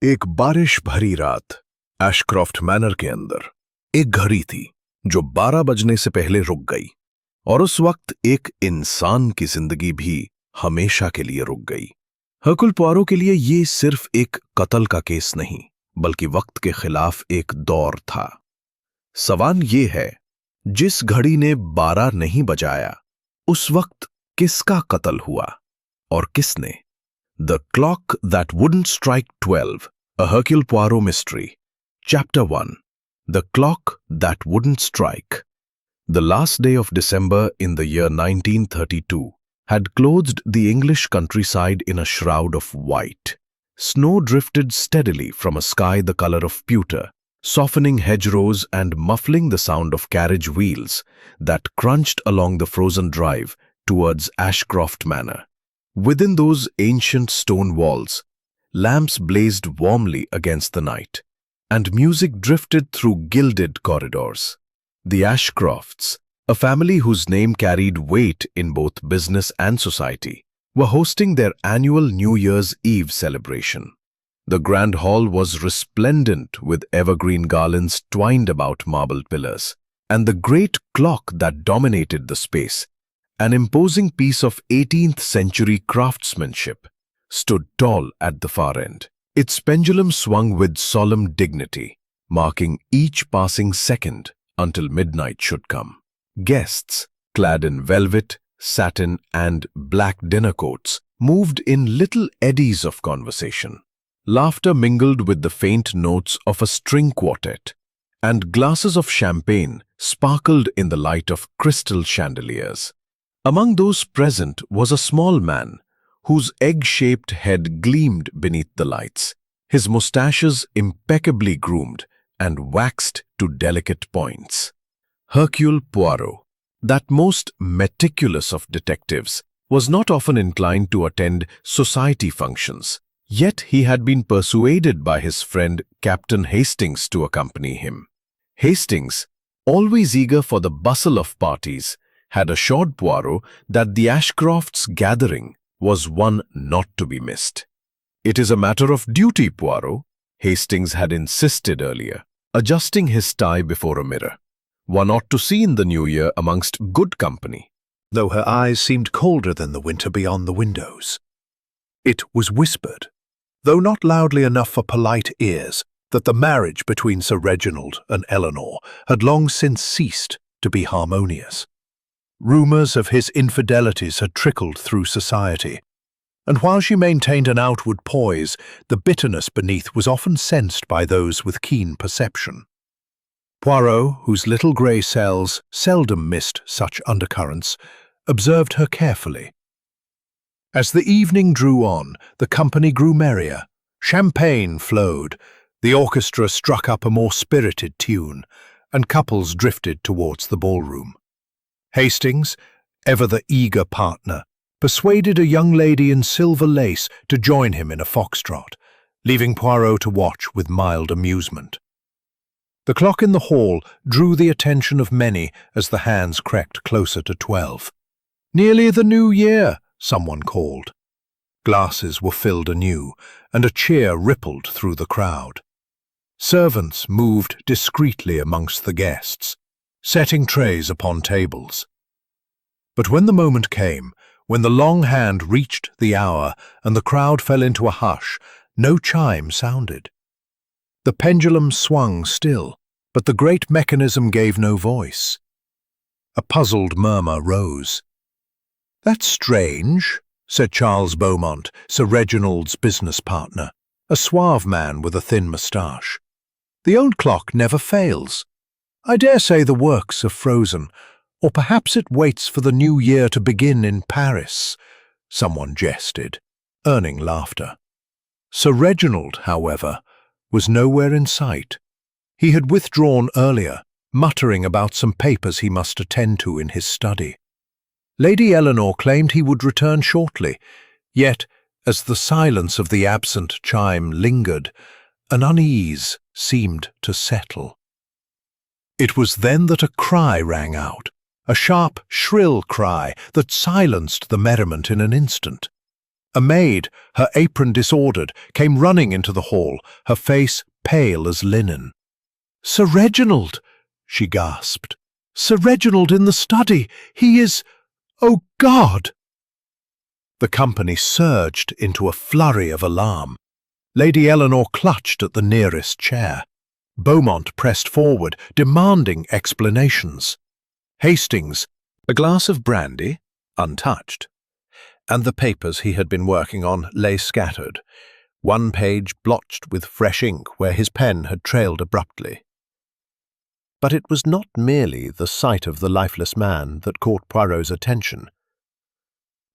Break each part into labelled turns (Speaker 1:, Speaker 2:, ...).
Speaker 1: एक बारिश भरी रात एशक्रॉफ्ट मैनर के अंदर एक घड़ी थी जो 12 बजने से पहले रुक गई, और उस वक्त एक इंसान की जिंदगी भी हमेशा के लिए रुक गई। हर्कुल पुआरो के लिए ये सिर्फ एक कत्ल का केस नहीं, बल्कि वक्त के खिलाफ एक दौर था। सवाल ये है, जिस घड़ी ने 12 नहीं बजाया, उस वक्त किसका कत्ल हुआ और किसने? The Clock That Wouldn't Strike 12, a Hercule Poirot Mystery. Chapter 1. The Clock That Wouldn't Strike. The last day of December in the year 1932 had clothed the English countryside in a shroud of white. Snow drifted steadily from a sky the color of pewter, softening hedgerows and muffling the sound of carriage wheels that crunched along the frozen drive towards Ashcroft Manor. Within those ancient stone walls, lamps blazed warmly against the night, and music drifted through gilded corridors. The Ashcrofts, a family whose name carried weight in both business and society, were hosting their annual New Year's Eve celebration. The grand hall was resplendent with evergreen garlands twined about marble pillars, and the great clock that dominated the space, an imposing piece of 18th century craftsmanship, stood tall at the far end. Its pendulum swung with solemn dignity, marking each passing second until midnight should come. Guests, clad in velvet, satin, and black dinner coats, moved in little eddies of conversation. Laughter mingled with the faint notes of a string quartet, and glasses of champagne sparkled in the light of crystal chandeliers. Among those present was a small man, whose egg-shaped head gleamed beneath the lights, his moustaches impeccably groomed and waxed to delicate points. Hercule Poirot, that most meticulous of detectives, was not often inclined to attend society functions, yet he had been persuaded by his friend Captain Hastings to accompany him. Hastings, always eager for the bustle of parties, had assured Poirot that the Ashcrofts' gathering was one not to be missed. "It is a matter of duty, Poirot," Hastings had insisted earlier, adjusting his tie before a mirror. "One ought to see in the new year amongst good company."
Speaker 2: Though her eyes seemed colder than the winter beyond the windows. It was whispered, though not loudly enough for polite ears, that the marriage between Sir Reginald and Eleanor had long since ceased to be harmonious. Rumours of his infidelities had trickled through society, and while she maintained an outward poise, the bitterness beneath was often sensed by those with keen perception. Poirot, whose little grey cells seldom missed such undercurrents, observed her carefully. As the evening drew on, the company grew merrier. Champagne flowed, the orchestra struck up a more spirited tune, and couples drifted towards the ballroom. Hastings, ever the eager partner, persuaded a young lady in silver lace to join him in a foxtrot, leaving Poirot to watch with mild amusement. The clock in the hall drew the attention of many as the hands creaked closer to 12. "Nearly the new year," someone called. Glasses were filled anew, and a cheer rippled through the crowd. Servants moved discreetly amongst the guests, setting trays upon tables. But when the moment came, when the long hand reached the hour and the crowd fell into a hush, no chime sounded. The pendulum swung still, but the great mechanism gave no voice. A puzzled murmur rose. "That's strange," said Charles Beaumont, Sir Reginald's business partner, a suave man with a thin moustache. "The old clock never fails. I dare say the works are frozen, or perhaps it waits for the new year to begin in Paris," someone jested, earning laughter. Sir Reginald, however, was nowhere in sight. He had withdrawn earlier, muttering about some papers he must attend to in his study. Lady Eleanor claimed he would return shortly, yet, as the silence of the absent chime lingered, an unease seemed to settle. It was then that a cry rang out, a sharp, shrill cry that silenced the merriment in an instant. A maid, her apron disordered, came running into the hall, her face pale as linen. "Sir Reginald!" she gasped. "Sir Reginald in the study! He is— Oh, God!" The company surged into a flurry of alarm. Lady Eleanor clutched at the nearest chair. Beaumont pressed forward, demanding explanations. Hastings— a glass of brandy, untouched, and the papers he had been working on lay scattered, one page blotched with fresh ink where his pen had trailed abruptly. But it was not merely the sight of the lifeless man that caught Poirot's attention.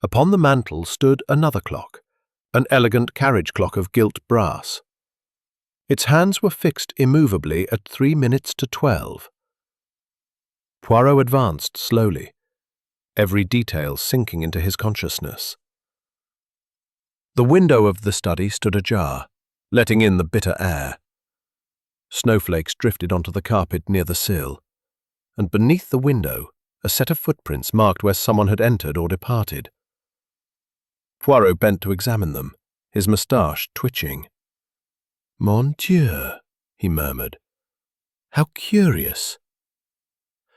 Speaker 2: Upon the mantel stood another clock, an elegant carriage clock of gilt brass. Its hands were fixed immovably at 3 minutes to 12. Poirot advanced slowly, every detail sinking into his consciousness. The window of the study stood ajar, letting in the bitter air. Snowflakes drifted onto the carpet near the sill, and beneath the window a set of footprints marked where someone had entered or departed. Poirot bent to examine them, his moustache twitching. "Mon Dieu," he murmured. "How curious."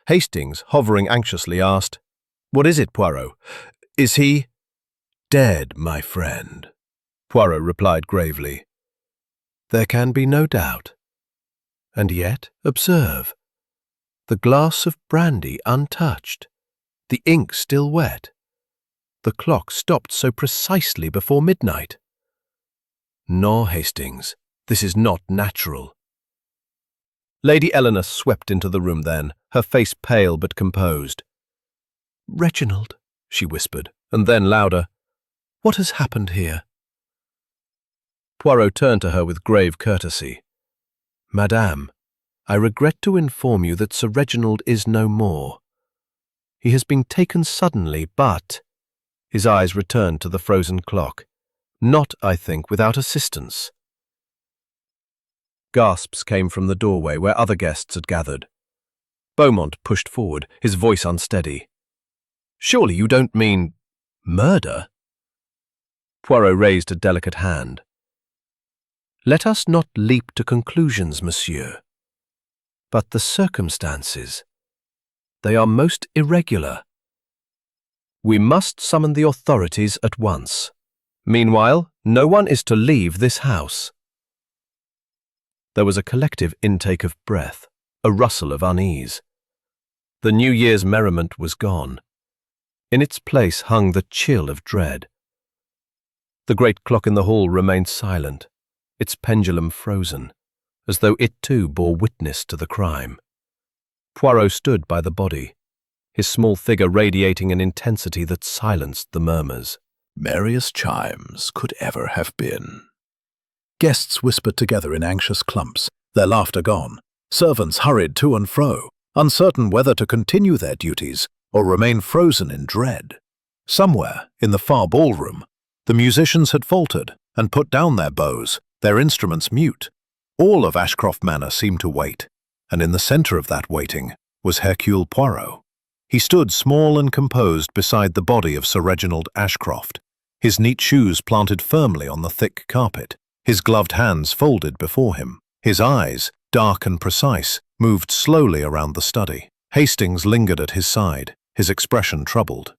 Speaker 2: Hastings, hovering anxiously, asked, "What is it, Poirot? Is he—" "Dead, my friend," Poirot replied gravely. "There can be no doubt. And yet, observe, the glass of brandy untouched, the ink still wet. The clock stopped so precisely before midnight. No, Hastings, this is not natural." Lady Eleanor swept into the room then, her face pale but composed. "Reginald," she whispered, and then louder, "what has happened here?" Poirot turned to her with grave courtesy. "Madame, I regret to inform you that Sir Reginald is no more. He has been taken suddenly, but—" His eyes returned to the frozen clock. "Not, I think, without assistance." Gasps came from the doorway where other guests had gathered. Beaumont pushed forward, his voice unsteady. "Surely you don't mean— murder?" Poirot raised a delicate hand. "Let us not leap to conclusions, monsieur. But the circumstances, they are most irregular. We must summon the authorities at once. Meanwhile, no one is to leave this house." There was a collective intake of breath, a rustle of unease. The New Year's merriment was gone. In its place hung the chill of dread. The great clock in the hall remained silent, its pendulum frozen, as though it too bore witness to the crime. Poirot stood by the body, his small figure radiating an intensity that silenced the murmurs.
Speaker 1: Merriest chimes could ever have been. Guests whispered together in anxious clumps, their laughter gone. Servants hurried to and fro, uncertain whether to continue their duties or remain frozen in dread. Somewhere, in the far ballroom, the musicians had faltered and put down their bows, their instruments mute. All of Ashcroft Manor seemed to wait, and in the center of that waiting was Hercule Poirot. He stood small and composed beside the body of Sir Reginald Ashcroft, his neat shoes planted firmly on the thick carpet, his gloved hands folded before him. His eyes, dark and precise, moved slowly around the study. Hastings lingered at his side, his expression troubled.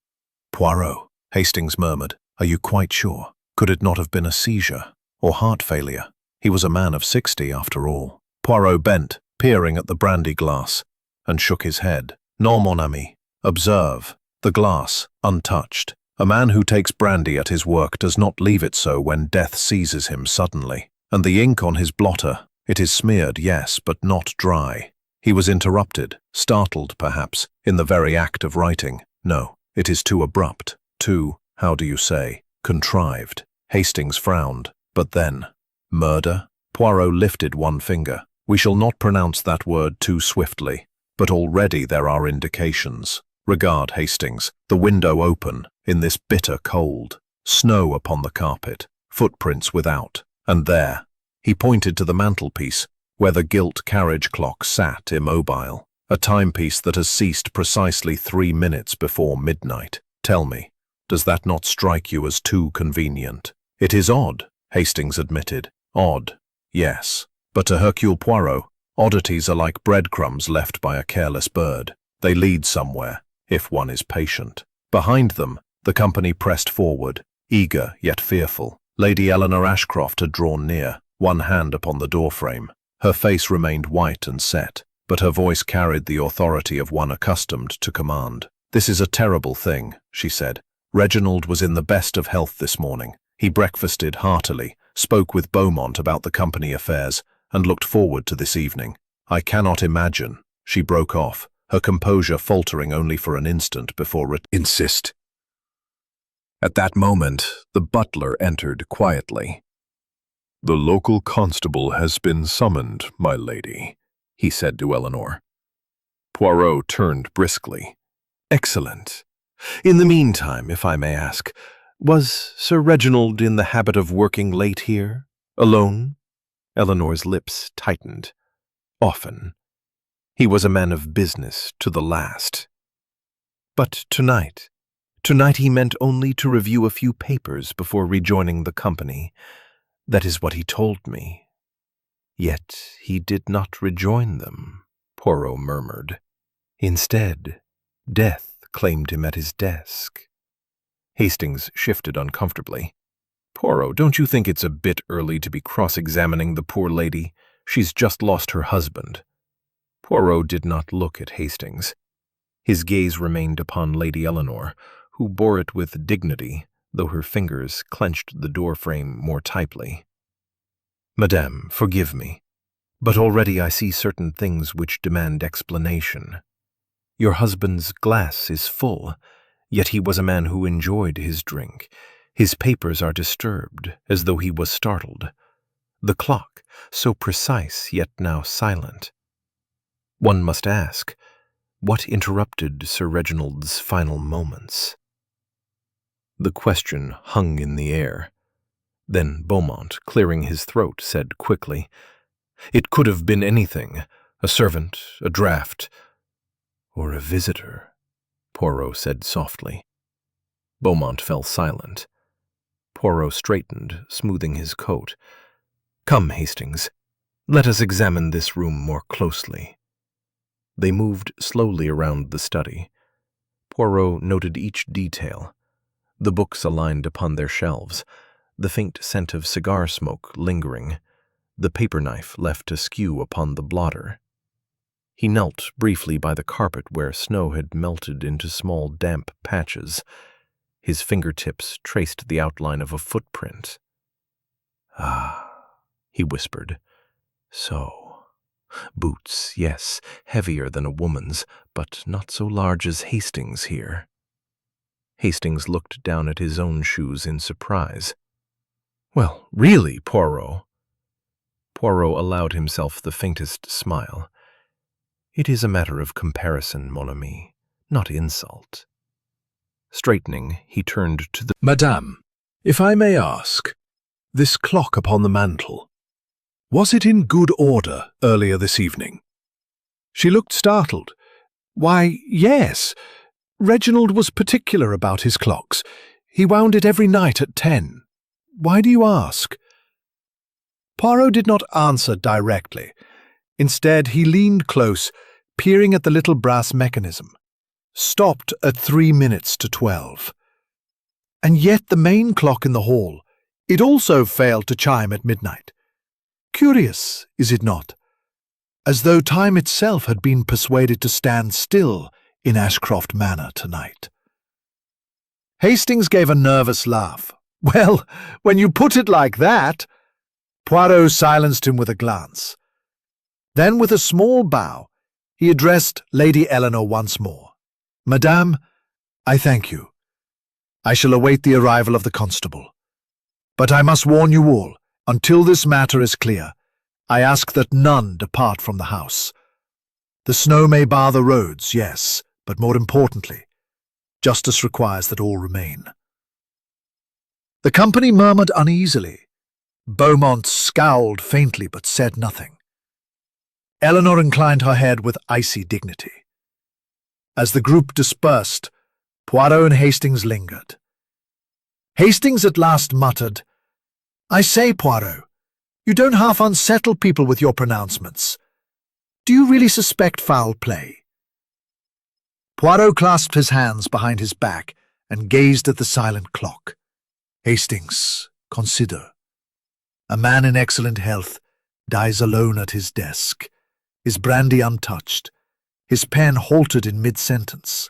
Speaker 1: "Poirot," Hastings murmured, "are you quite sure? Could it not have been a seizure or heart failure? He was a man of 60 after all." Poirot bent, peering at the brandy glass, and shook his head. "Non, mon ami. Observe, the glass, untouched. A man who takes brandy at his work does not leave it so when death seizes him suddenly. And the ink on his blotter, it is smeared, yes, but not dry. He was interrupted, startled perhaps, in the very act of writing. No, it is too abrupt, too, how do you say, contrived." Hastings frowned, but then, "Murder?" Poirot lifted one finger. "We shall not pronounce that word too swiftly, but already there are indications. Regard, Hastings, the window open, in this bitter cold, snow upon the carpet, footprints without, and there," he pointed to the mantelpiece, where the gilt carriage clock sat immobile, a timepiece that has ceased precisely 3 minutes before midnight. "Tell me,
Speaker 2: Does that not strike you as too convenient? It is odd, Hastings admitted. Odd, yes. But to Hercule Poirot, oddities are like breadcrumbs left by a careless bird. They lead somewhere, if one is patient. Behind them, the company pressed forward, eager yet fearful. Lady Eleanor Ashcroft had drawn near, one hand upon the doorframe. Her face remained white and set, but her voice carried the authority of one accustomed to command. "This is a terrible thing," she said. "Reginald was in the best of health this morning. He breakfasted heartily, spoke with Beaumont about the company affairs, and looked forward to this evening. I cannot imagine." She broke off, her composure faltering only for an instant before
Speaker 1: Insist. At that moment, the butler entered quietly. "The local constable has been summoned, my lady," he said to Eleanor. Poirot turned briskly. "Excellent. In the meantime, if I may ask, was Sir Reginald in the habit of working late here? Alone?" Eleanor's lips tightened. "Often. He was a man of business to the last. But tonight he meant only to review a few papers before rejoining the company. That is what he told me. Yet he did not rejoin them," Poirot murmured. "Instead, death claimed him at his desk." Hastings shifted uncomfortably. "Poirot, don't you think it's a bit early to be cross-examining the poor lady? She's just lost her husband." Poirot did not look at Hastings. His gaze remained upon Lady Eleanor, who bore it with dignity, though her fingers clenched the door-frame more tightly. "Madame, forgive me, but already I see certain things which demand explanation. Your husband's glass is full, yet he was a man who enjoyed his drink. His papers are disturbed, as though he was startled. The clock, so precise yet now silent. One must ask, what interrupted Sir Reginald's final moments?" The question hung in the air. Then Beaumont, clearing his throat, said quickly, "It could have been anything. A servant, a draught, or a visitor," Poirot said softly. Beaumont fell silent. Poirot straightened, smoothing his coat. "Come, Hastings, let us examine this room more closely." They moved slowly around the study. Poirot noted each detail. The books aligned upon their shelves, the faint scent of cigar smoke lingering, the paper knife left askew upon the blotter. He knelt briefly by the carpet where snow had melted into small damp patches. His fingertips traced the outline of a footprint. "Ah," he whispered. "So. Boots, yes, heavier than a woman's, but not so large as Hastings here." Hastings looked down at his own shoes in surprise. "Well, really, Poirot." Poirot allowed himself the faintest smile. "It is a matter of comparison, mon ami, not insult." Straightening, he turned to the—
Speaker 2: "Madame, if I may ask, this clock upon the mantel, was it in good order earlier this evening?" She looked startled. "Why, yes. Reginald was particular about his clocks. He wound it every night at 10. Why do you ask?" Poirot did not answer directly. Instead, he leaned close, peering at the little brass mechanism. Stopped at 3 minutes to 12. And yet the main clock in the hall, it also failed to chime at midnight. Curious, is it not? As though time itself had been persuaded to stand still in Ashcroft Manor tonight. Hastings gave a nervous laugh. "Well, when you put it like that—" Poirot silenced him with a glance. Then, with a small bow, he addressed Lady Eleanor once more. "Madame, I thank you. I shall await the arrival of the constable. But I must warn you all, until this matter is clear, I ask that none depart from the house. The snow may bar the roads, yes, but more importantly, justice requires that all remain." The company murmured uneasily. Beaumont scowled faintly but said nothing. Eleanor inclined her head with icy dignity. As the group dispersed, Poirot and Hastings lingered.
Speaker 3: Hastings at last muttered, "I say, Poirot, you don't half unsettle people with your pronouncements. Do you really suspect foul play?" Poirot clasped his hands behind his back and gazed at the silent clock. "Hastings, consider. A man in excellent health dies alone at his desk, his brandy untouched, his pen halted in mid-sentence,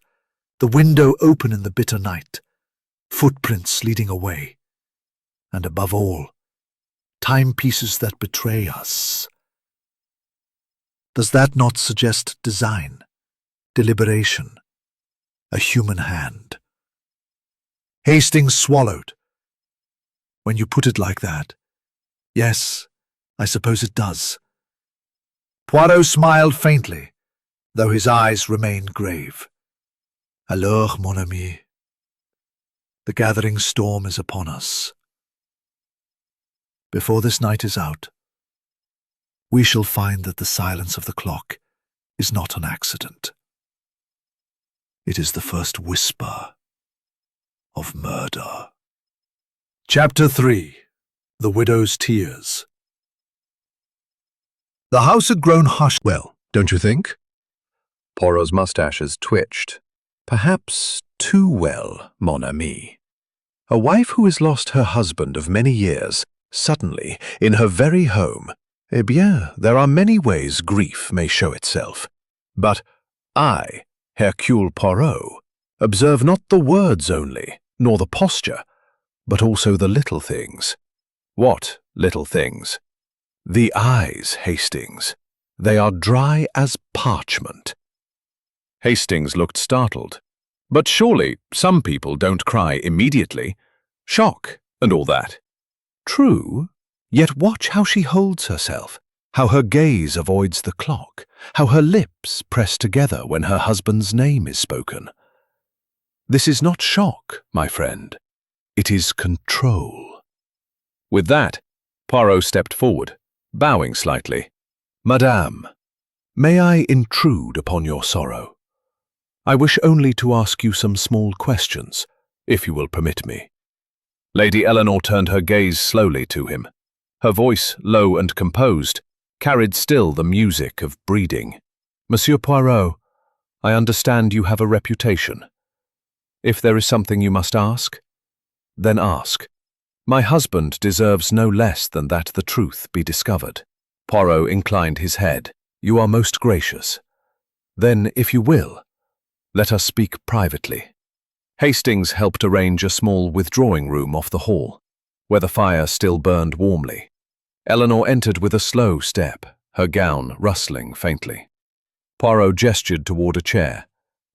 Speaker 3: the window open in the bitter night, footprints leading away, and above all, timepieces that betray us. Does that not suggest design, deliberation, a human hand?" Hastings swallowed. "When you put it like that, yes, I suppose it does." Poirot smiled faintly, though his eyes remained grave. "Alors, mon ami, the gathering storm is upon us. Before this night is out, we shall find that the silence of the clock is not an accident. It is the first whisper of murder." Chapter 3. The Widow's Tears. The house had grown hushed.
Speaker 2: Well, don't you think?
Speaker 1: Poirot's mustaches twitched. Perhaps too well, mon ami. A wife who has lost her husband of many years, suddenly, in her very home. Eh bien, there are many ways grief may show itself. But I, Hercule Poirot, observe not the words only, nor the posture, but also the little things. What little things? The eyes, Hastings. They are dry as parchment. Hastings looked startled. But surely some people don't cry immediately. Shock and all that. True, yet watch how she holds herself, how her gaze avoids the clock, how her lips press together when her husband's name is spoken. This is not shock, my friend. It is control. With that, Poirot stepped forward, bowing slightly. "Madame, may I intrude upon your sorrow? I wish only to ask you some small questions, if you will permit me." Lady Eleanor turned her gaze slowly to him. Her voice, low and composed, carried still the music of breeding. "Monsieur Poirot, I understand you have a reputation. If there is something you must ask, then ask. My husband deserves no less than that the truth be discovered." Poirot inclined his head. "You are most gracious. Then, if you will, let us speak privately." Hastings helped arrange a small withdrawing room off the hall, where the fire still burned warmly. Eleanor entered with a slow step, her gown rustling faintly. Poirot gestured toward a chair,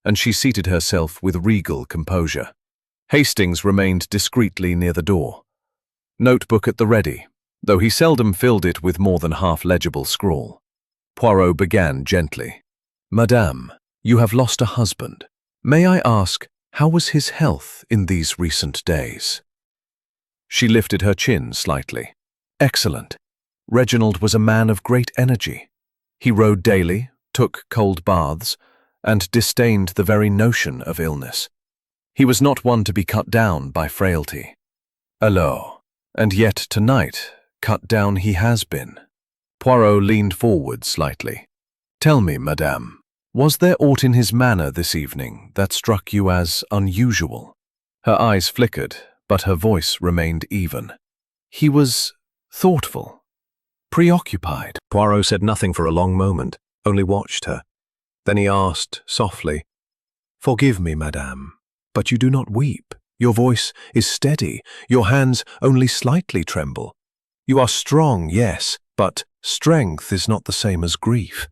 Speaker 1: and she seated herself with regal composure. Hastings remained discreetly near the door, notebook at the ready, though he seldom filled it with more than half-legible scrawl. Poirot began gently. "Madame, you have lost a husband. May I ask, how was his health in these recent days?" She lifted her chin slightly. "Excellent. Reginald was a man of great energy. He rode daily, took cold baths, and disdained the very notion of illness. He was not one to be cut down by frailty. Alors, and yet tonight, cut down he has been." Poirot leaned forward slightly. "Tell me, madame, was there aught in his manner this evening that struck you as unusual?" Her eyes flickered, but her voice remained even. "He was thoughtful, preoccupied."
Speaker 2: Poirot said nothing for a long moment, only watched her. Then he asked softly, "Forgive me, madame, but you do not weep. Your voice is steady. Your hands only slightly tremble. You are strong, yes, but strength is not the same as grief."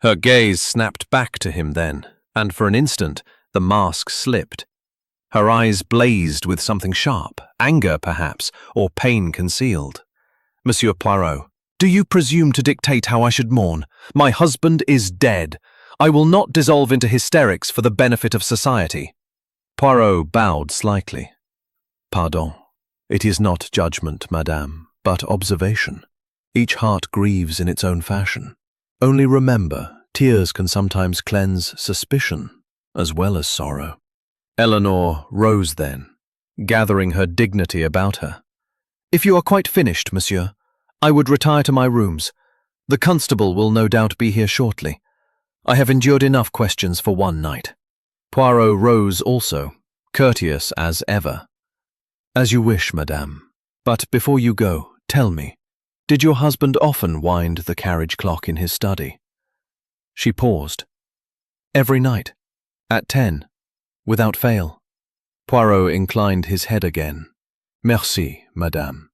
Speaker 2: Her gaze snapped back to him then, and for an instant the mask slipped. Her eyes blazed with something sharp, anger perhaps, or pain concealed. "Monsieur Poirot, do you presume to dictate how I should mourn? My husband is dead. I will not dissolve into hysterics for the benefit of society." Poirot bowed slightly. "Pardon. It is not judgment, madame, but observation. Each heart grieves in its own fashion. Only remember, tears can sometimes cleanse suspicion as well as sorrow." Eleanor rose then,
Speaker 4: gathering her dignity about her. "If you are quite finished, monsieur, I would retire to my rooms. The constable will no doubt be here shortly. I have endured enough questions for one night." Poirot rose also, courteous as ever. "As you wish, madame. But before you go, tell me, did your husband often wind the carriage clock in his study?" She paused. "Every night, at 10, without fail." Poirot inclined his head again. "Merci, madame.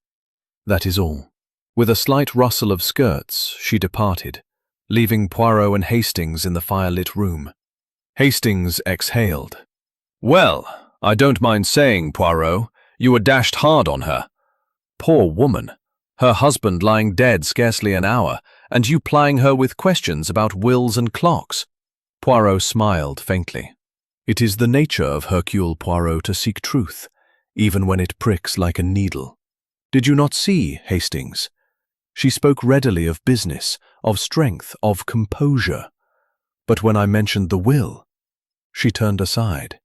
Speaker 4: That is all." With a slight rustle of skirts, she departed, leaving Poirot and Hastings in the firelit room. Hastings exhaled. "Well, I don't mind saying, Poirot, you were dashed hard on her. Poor woman. Her husband lying dead scarcely an hour, and you plying her with questions about wills and clocks." Poirot smiled faintly. "It is the nature of Hercule Poirot to seek truth, even when it pricks like a needle. Did you not see, Hastings? She spoke readily of business, of strength, of composure. But when I mentioned the will, she turned aside.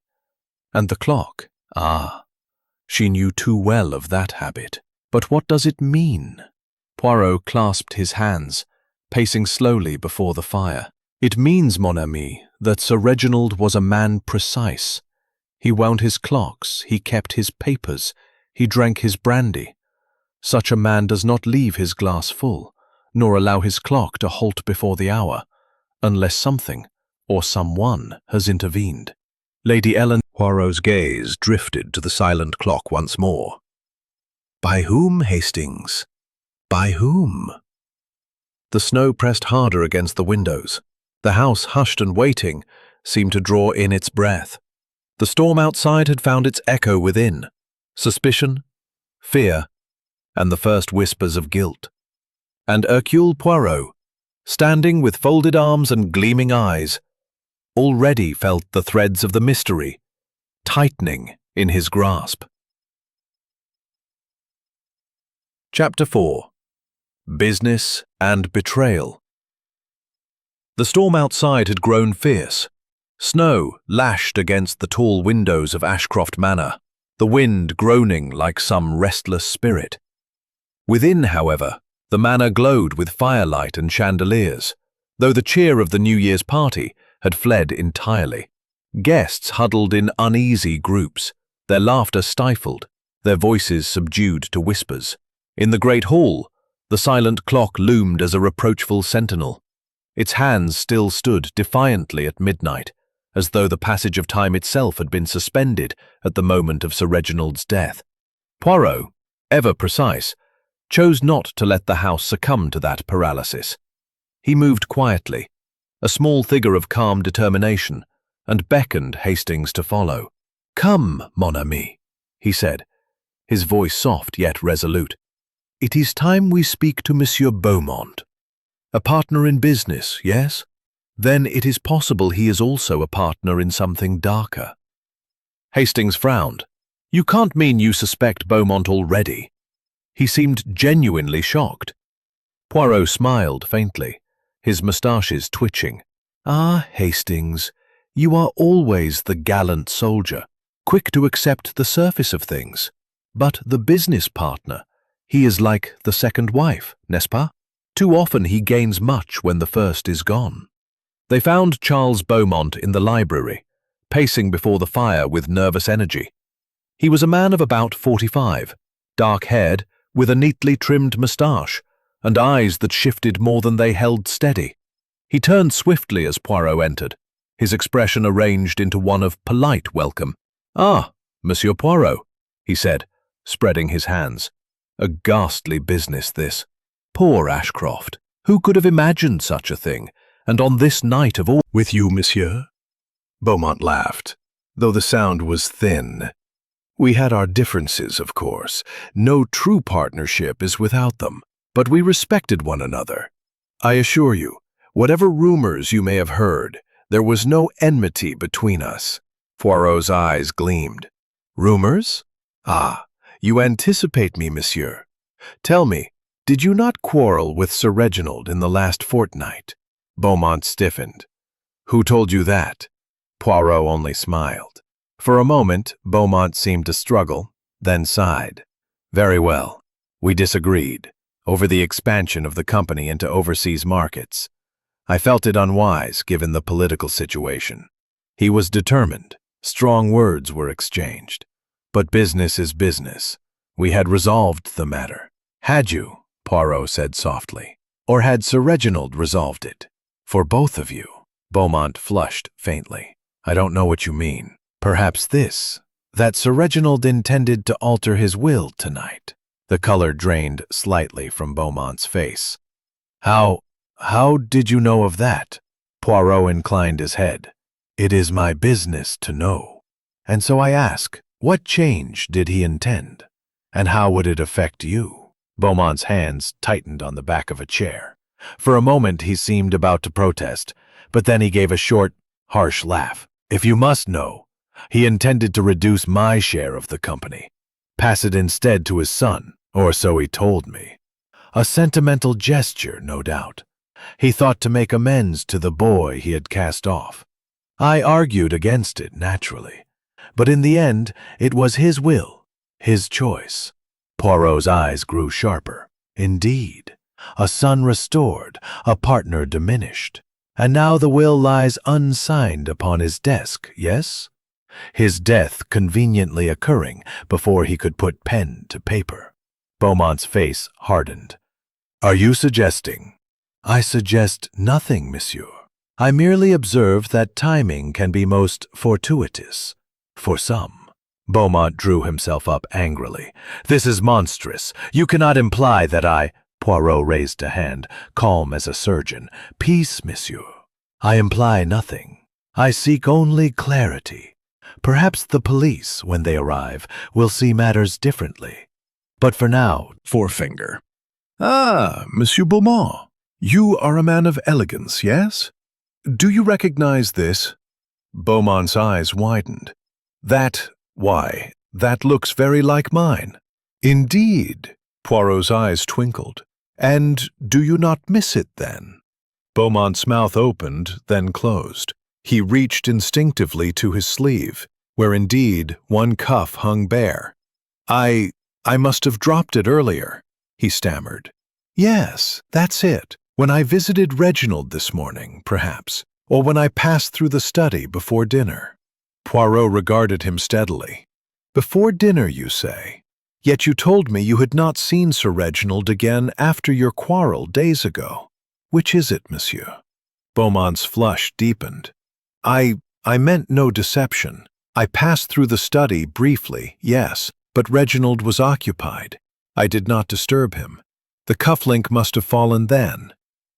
Speaker 4: And the clock, she knew too well of that habit. But what does it mean?" Poirot clasped his hands, pacing slowly before the fire. "It means, mon ami, that Sir Reginald was a man precise. He wound his clocks, he kept his papers, he drank his brandy. Such a man does not leave his glass full, nor allow his clock to halt before the hour, unless something, or someone, has intervened." Lady Ellen.
Speaker 2: Poirot's gaze drifted to the silent clock once more. "By whom, Hastings? By whom?"
Speaker 4: The snow pressed harder against the windows. The house, hushed and waiting, seemed to draw in its breath. The storm outside had found its echo within. Suspicion, fear, and the first whispers of guilt. And Hercule Poirot, standing with folded arms and gleaming eyes, already felt the threads of the mystery tightening in his grasp. Chapter 4. Business and Betrayal. The storm outside had grown fierce. Snow lashed against the tall windows of Ashcroft Manor, the wind groaning like some restless spirit. Within, however, the manor glowed with firelight and chandeliers, though the cheer of the New Year's party had fled entirely. Guests huddled in uneasy groups, their laughter stifled, their voices subdued to whispers. In the great hall, the silent clock loomed as a reproachful sentinel. Its hands still stood defiantly at midnight, as though the passage of time itself had been suspended at the moment of Sir Reginald's death. Poirot, ever precise, chose not to let the house succumb to that paralysis. He moved quietly, a small figure of calm determination, and beckoned Hastings to follow. "Come, mon ami," he said, his voice soft yet resolute. "It is time we speak to Monsieur Beaumont. A partner in business, yes? Then it is possible he is also a partner in something darker." Hastings frowned. "You can't mean you suspect Beaumont already?" He seemed genuinely shocked. Poirot smiled faintly, his moustaches twitching. "Ah, Hastings, you are always the gallant soldier, quick to accept the surface of things. But the business partner, he is like the second wife, n'est-ce pas? Too often he gains much when the first is gone." They found Charles Beaumont in the library, pacing before the fire with nervous energy. He was a man of about 45, dark-haired, with a neatly trimmed moustache, and eyes that shifted more than they held steady. He turned swiftly as Poirot entered, his expression arranged into one of polite welcome. "Ah, Monsieur Poirot," he said, spreading his hands. "A ghastly business, this. Poor Ashcroft. Who could have imagined such a thing? And on this night of all—"
Speaker 2: "With you, monsieur?" Beaumont laughed, though the sound was thin.
Speaker 1: "We had our differences, of course. No true partnership is without them. But we respected one another. I assure you, whatever rumors you may have heard, there was no enmity between us." Poirot's eyes gleamed. "Rumors? Ah, you anticipate me, monsieur. Tell me, did you not quarrel with Sir Reginald in the last fortnight?" Beaumont stiffened. "Who told you that?" Poirot only smiled.
Speaker 4: For a moment, Beaumont seemed to struggle, then sighed. Very well. We disagreed over the expansion of the company into overseas markets. I felt it unwise given the political situation. He was determined. Strong words were exchanged. But business is business. We had resolved the matter. Had you, Poirot said softly, or had Sir Reginald resolved it? For both of you. Beaumont flushed faintly. I don't know what you mean. Perhaps this, that Sir Reginald intended to alter his will tonight. The color drained slightly from Beaumont's face. How did you know of that? Poirot inclined his head. It is my business to know. And so I ask, what change did he intend? And how would it affect you? Beaumont's hands tightened on the back of a chair. For a moment he seemed about to protest, but then he gave a short, harsh laugh. If you must know, he intended to reduce my share of the company, pass it instead to his son, or so he told me. A sentimental gesture, no doubt. He thought to make amends to the boy he had cast off. I argued against it, naturally, but in the end it was his will, his choice. Poirot's eyes grew sharper. Indeed, a son restored, a partner diminished. And now the will lies unsigned upon his desk, yes? His death conveniently occurring before he could put pen to paper. Beaumont's face hardened. Are you suggesting? I suggest nothing, monsieur. I merely observe that timing can be most fortuitous. For some. Beaumont drew himself up angrily. This is monstrous. You cannot imply that I... Poirot raised a hand, calm as a surgeon. Peace, monsieur. I imply nothing. I seek only clarity. Perhaps the police, when they arrive, will see matters differently. But for now,
Speaker 1: Forefinger. Ah, Monsieur Beaumont. You are a man of elegance, yes? Do you recognize this? Beaumont's eyes widened. Why, that looks very like mine. Indeed. Poirot's eyes twinkled. And do you not miss it, then? Beaumont's mouth opened, then closed. He reached instinctively to his sleeve, where indeed one cuff hung bare. I must have dropped it earlier, he stammered. Yes, that's it. When I visited Reginald this morning, perhaps, or when I passed through the study before dinner. Poirot regarded him steadily. Before dinner, you say? Yet you told me you had not seen Sir Reginald again after your quarrel days ago. Which is it, monsieur? Beaumont's flush deepened. I meant no deception. I passed through the study briefly, yes, but Reginald was occupied. I did not disturb him. The cufflink must have fallen then.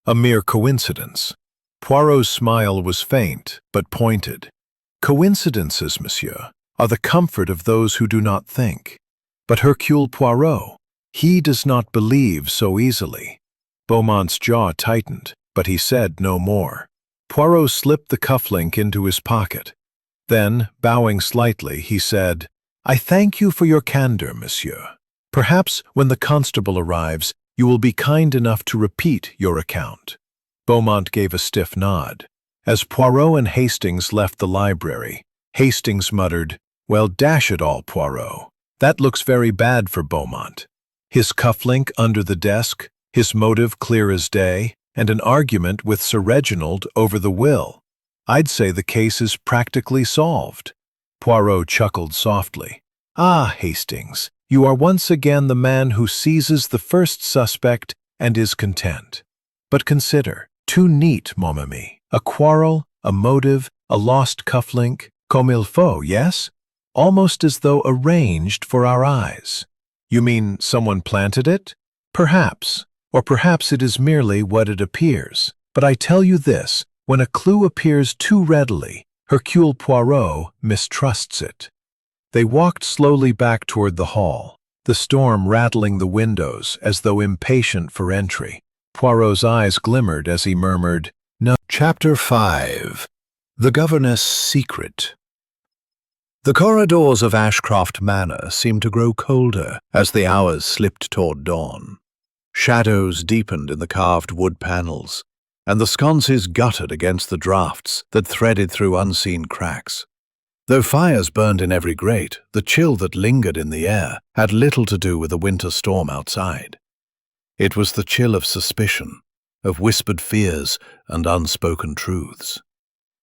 Speaker 1: A mere coincidence. Poirot's smile was faint, but pointed. Coincidences, monsieur, are the comfort of those who do not think. But Hercule Poirot, he does not believe so easily. Beaumont's jaw tightened, but he said no more. Poirot slipped the cufflink into his pocket. Then, bowing slightly, he said, I thank you for your candor, monsieur. Perhaps when the constable arrives, you will be kind enough to repeat your account. Beaumont gave a stiff nod. As Poirot and Hastings left the library, Hastings muttered, Well, dash it all, Poirot. That looks very bad for Beaumont. His cufflink under the desk, his motive clear as day, and an argument with Sir Reginald over the will. I'd say the case is practically solved. Poirot chuckled softly. Ah, Hastings, you are once again the man who seizes the first suspect and is content. But consider, too neat, mon ami. A quarrel, a motive, a lost cufflink, comme il faut, yes? Almost as though arranged for our eyes. You mean someone planted it? Perhaps. Or perhaps it is merely what it appears. But I tell you this, when a clue appears too readily, Hercule Poirot mistrusts it. They walked slowly back toward the hall, the storm rattling the windows as though impatient for entry. Poirot's eyes glimmered as he murmured, No. Chapter 5. The Governess' Secret. The corridors of Ashcroft Manor seemed to grow colder as the hours slipped toward dawn. Shadows deepened in the carved wood panels, and the sconces guttered against the draughts that threaded through unseen cracks. Though fires burned in every grate, the chill that lingered in the air had little to do with the winter storm outside. It was the chill of suspicion, of whispered fears and unspoken truths.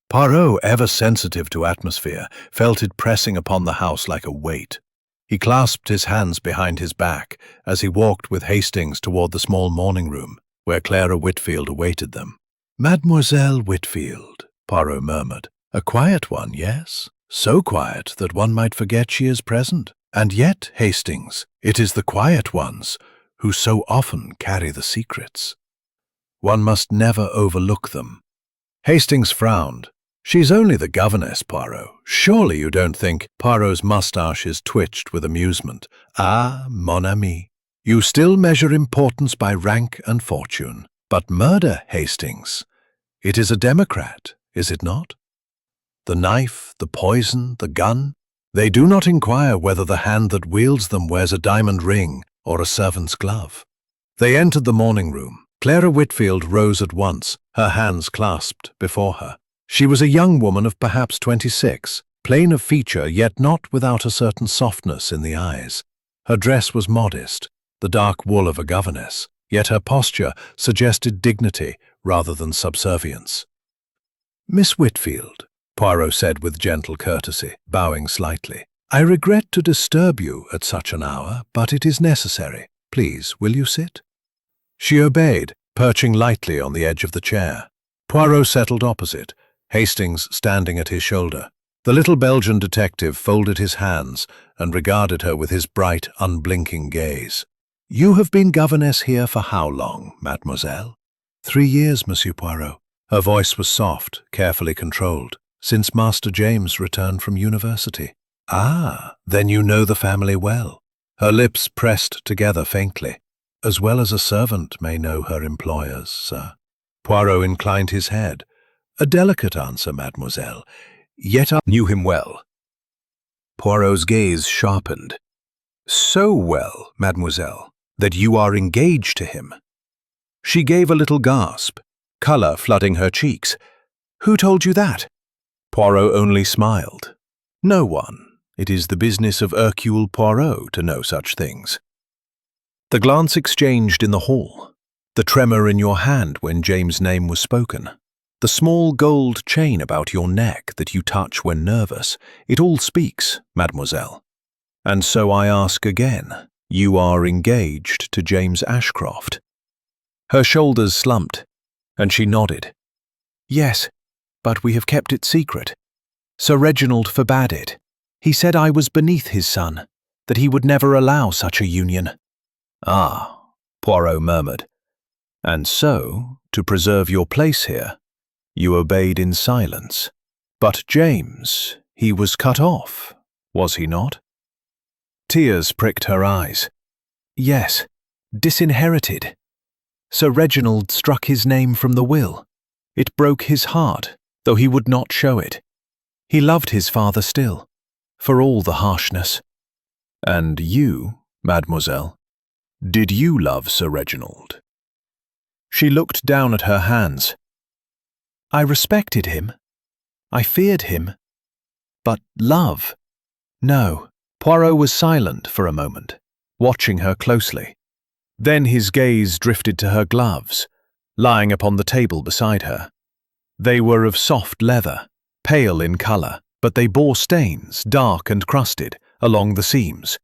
Speaker 1: Poirot, ever sensitive to atmosphere, felt it pressing upon the house like a weight. He clasped his hands behind his back as he walked with Hastings toward the small morning room, where Clara Whitfield awaited them. "Mademoiselle Whitfield," Poirot murmured. "A quiet one, yes? So quiet that one might forget she is present. And yet, Hastings, it is the quiet ones who so often carry the secrets. One must never overlook them." Hastings frowned. "She's only the governess, Poirot. Surely you don't think—" Poirot's moustaches twitched with amusement. "Ah, mon ami, you still measure importance by rank and fortune. But murder, Hastings, it is a democrat, is it not? The knife, the poison, the gun, they do not inquire whether the hand that wields them wears a diamond ring or a servant's glove." They entered the morning room. Clara Whitfield rose at once, her hands clasped before her. She was a young woman of perhaps 26, plain of feature, yet not without a certain softness in the eyes. Her dress was modest, the dark wool of a governess, yet her posture suggested dignity rather than subservience. "Miss Whitfield," Poirot said with gentle courtesy, bowing slightly, "I regret to disturb you at such an hour, but it is necessary. Please, will you sit?" She obeyed, perching lightly on the edge of the chair. Poirot settled opposite, Hastings standing at his shoulder. The little Belgian detective folded his hands and regarded her with his bright, unblinking gaze. "You have been governess here for how long, mademoiselle?" 3 years, Monsieur Poirot." Her voice was soft, carefully controlled. "Since Master James returned from university." "Ah, then you know the family well." Her lips pressed together faintly. "As well as a servant may know her employers, sir." Poirot inclined his head. "A delicate answer, mademoiselle. Yet I knew him well." Poirot's gaze sharpened. "So well, mademoiselle, that you are engaged to him." She gave a little gasp, color flooding her cheeks. "Who told you that?" Poirot only smiled. "No one. It is the business of Hercule Poirot to know such things." The glance exchanged in the hall, the tremor in your hand when James' name was spoken, the small gold chain about your neck that you touch when nervous, it all speaks, mademoiselle. "And so I ask again, you are engaged to James Ashcroft?" Her shoulders slumped, and she nodded. "Yes, but we have kept it secret. Sir Reginald forbade it. He said I was beneath his son, that he would never allow such a union." "Ah," Poirot murmured. "And so, to preserve your place here, you obeyed in silence. But James, he was cut off, was he not?" Tears pricked her eyes. "Yes, disinherited. Sir Reginald struck his name from the will. It broke his heart, though he would not show it. He loved his father still, for all the harshness." "And you, mademoiselle, did you love Sir Reginald?" She looked down at her hands. "I respected him. I feared him. But love? No." Poirot was silent for a moment, watching her closely. Then his gaze drifted to her gloves, lying upon the table beside her. They were of soft leather, pale in color, but they bore stains, dark and crusted, along the seams.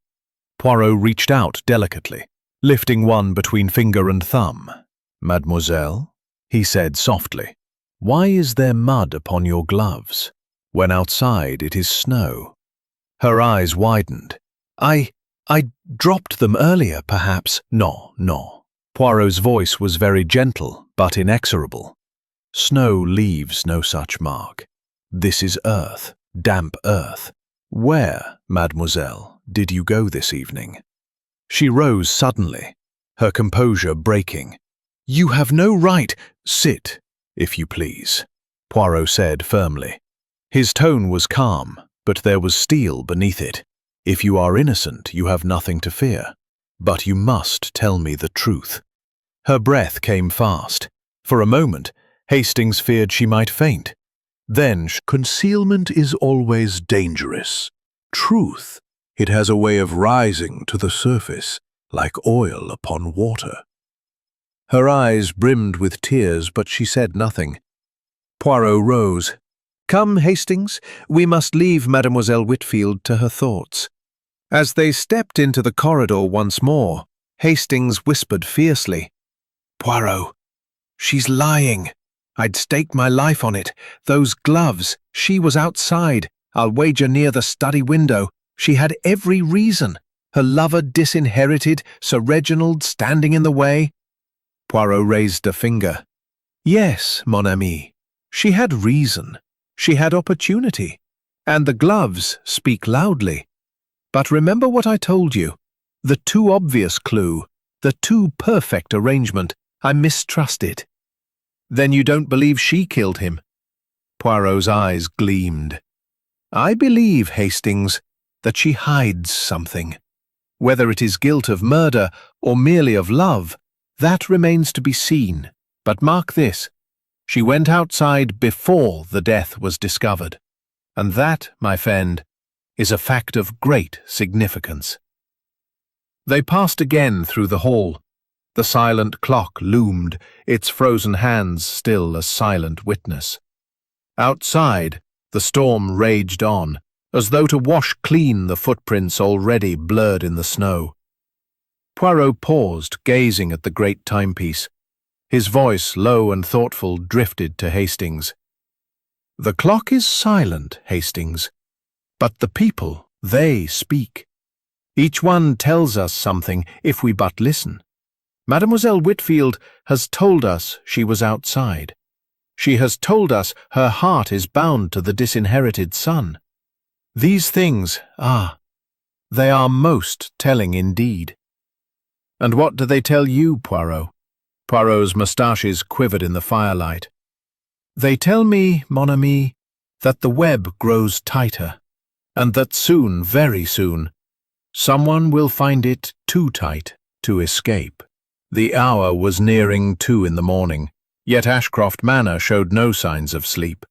Speaker 1: Poirot reached out delicately, lifting one between finger and thumb. "Mademoiselle," he said softly, "why is there mud upon your gloves, when outside it is snow?" Her eyes widened. I dropped them earlier, perhaps." No. Poirot's voice was very gentle, but inexorable. "Snow leaves no such mark. This is earth, damp earth. Where, mademoiselle, did you go this evening?" She rose suddenly, her composure breaking. "You have no right—" "Sit, if you please," Poirot said firmly. His tone was calm, but there was steel beneath it. "If you are innocent, you have nothing to fear. But you must tell me the truth." Her breath came fast. For a moment, Hastings feared she might faint.
Speaker 4: Then,
Speaker 2: Concealment is always dangerous. Truth, it has a way of rising to the surface, like oil upon water.
Speaker 4: her eyes brimmed with tears, but she said nothing. Poirot rose. "Come, Hastings, we must leave Mademoiselle Whitfield to her thoughts." As they stepped into the corridor once more, Hastings whispered fiercely, "Poirot, she's lying. I'd stake my life on it. Those gloves, she was outside. I'll wager near the study window. She had every reason. Her lover disinherited, Sir Reginald standing in the way." Poirot raised a finger. "Yes, mon ami, she had reason. She had opportunity. And the gloves speak loudly. But remember what I told you. The too obvious clue, the too perfect arrangement, I mistrusted." "Then you don't believe she killed him?" Poirot's eyes gleamed. "I believe, Hastings, that she hides something. Whether it is guilt of murder or merely of love, that remains to be seen. But mark this, she went outside before the death was discovered. And that, my friend, is a fact of great significance." They passed again through the hall. The silent clock loomed, its frozen hands still a silent witness. Outside, the storm raged on, as though to wash clean the footprints already blurred in the snow. Poirot paused, gazing at the great timepiece. His voice, low and thoughtful, drifted to Hastings. "The clock is silent, Hastings, but the people, they speak. Each one tells us something if we but listen. Mademoiselle Whitfield has told us she was outside. She has told us her heart is bound to the disinherited son. These things, they are most telling indeed." "And what do they tell you, Poirot?" Poirot's moustaches quivered in the firelight. "They tell me, mon ami, that the web grows tighter, and that soon, very soon, someone will find it too tight to escape." The hour was nearing 2 in the morning, yet Ashcroft Manor showed no signs of sleep.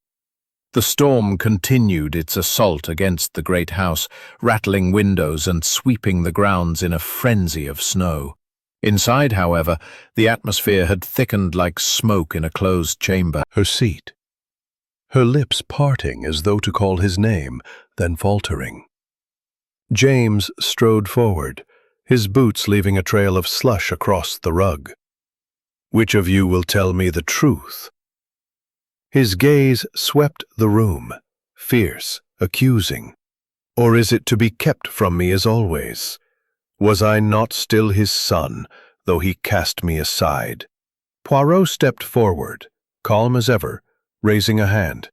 Speaker 4: The storm continued its assault against the great house, rattling windows and sweeping the grounds in a frenzy of snow. Inside, however, the atmosphere had thickened like smoke in a closed chamber.
Speaker 2: Her seat, her lips parting as though to call his name, then faltering. James strode forward, his boots leaving a trail of slush across the rug. "Which of you will tell me the truth?" His gaze swept the room, fierce, accusing. "Or is it to be kept from me as always? Was I not still his son, though he cast me aside?" Poirot stepped forward, calm as ever, raising a hand.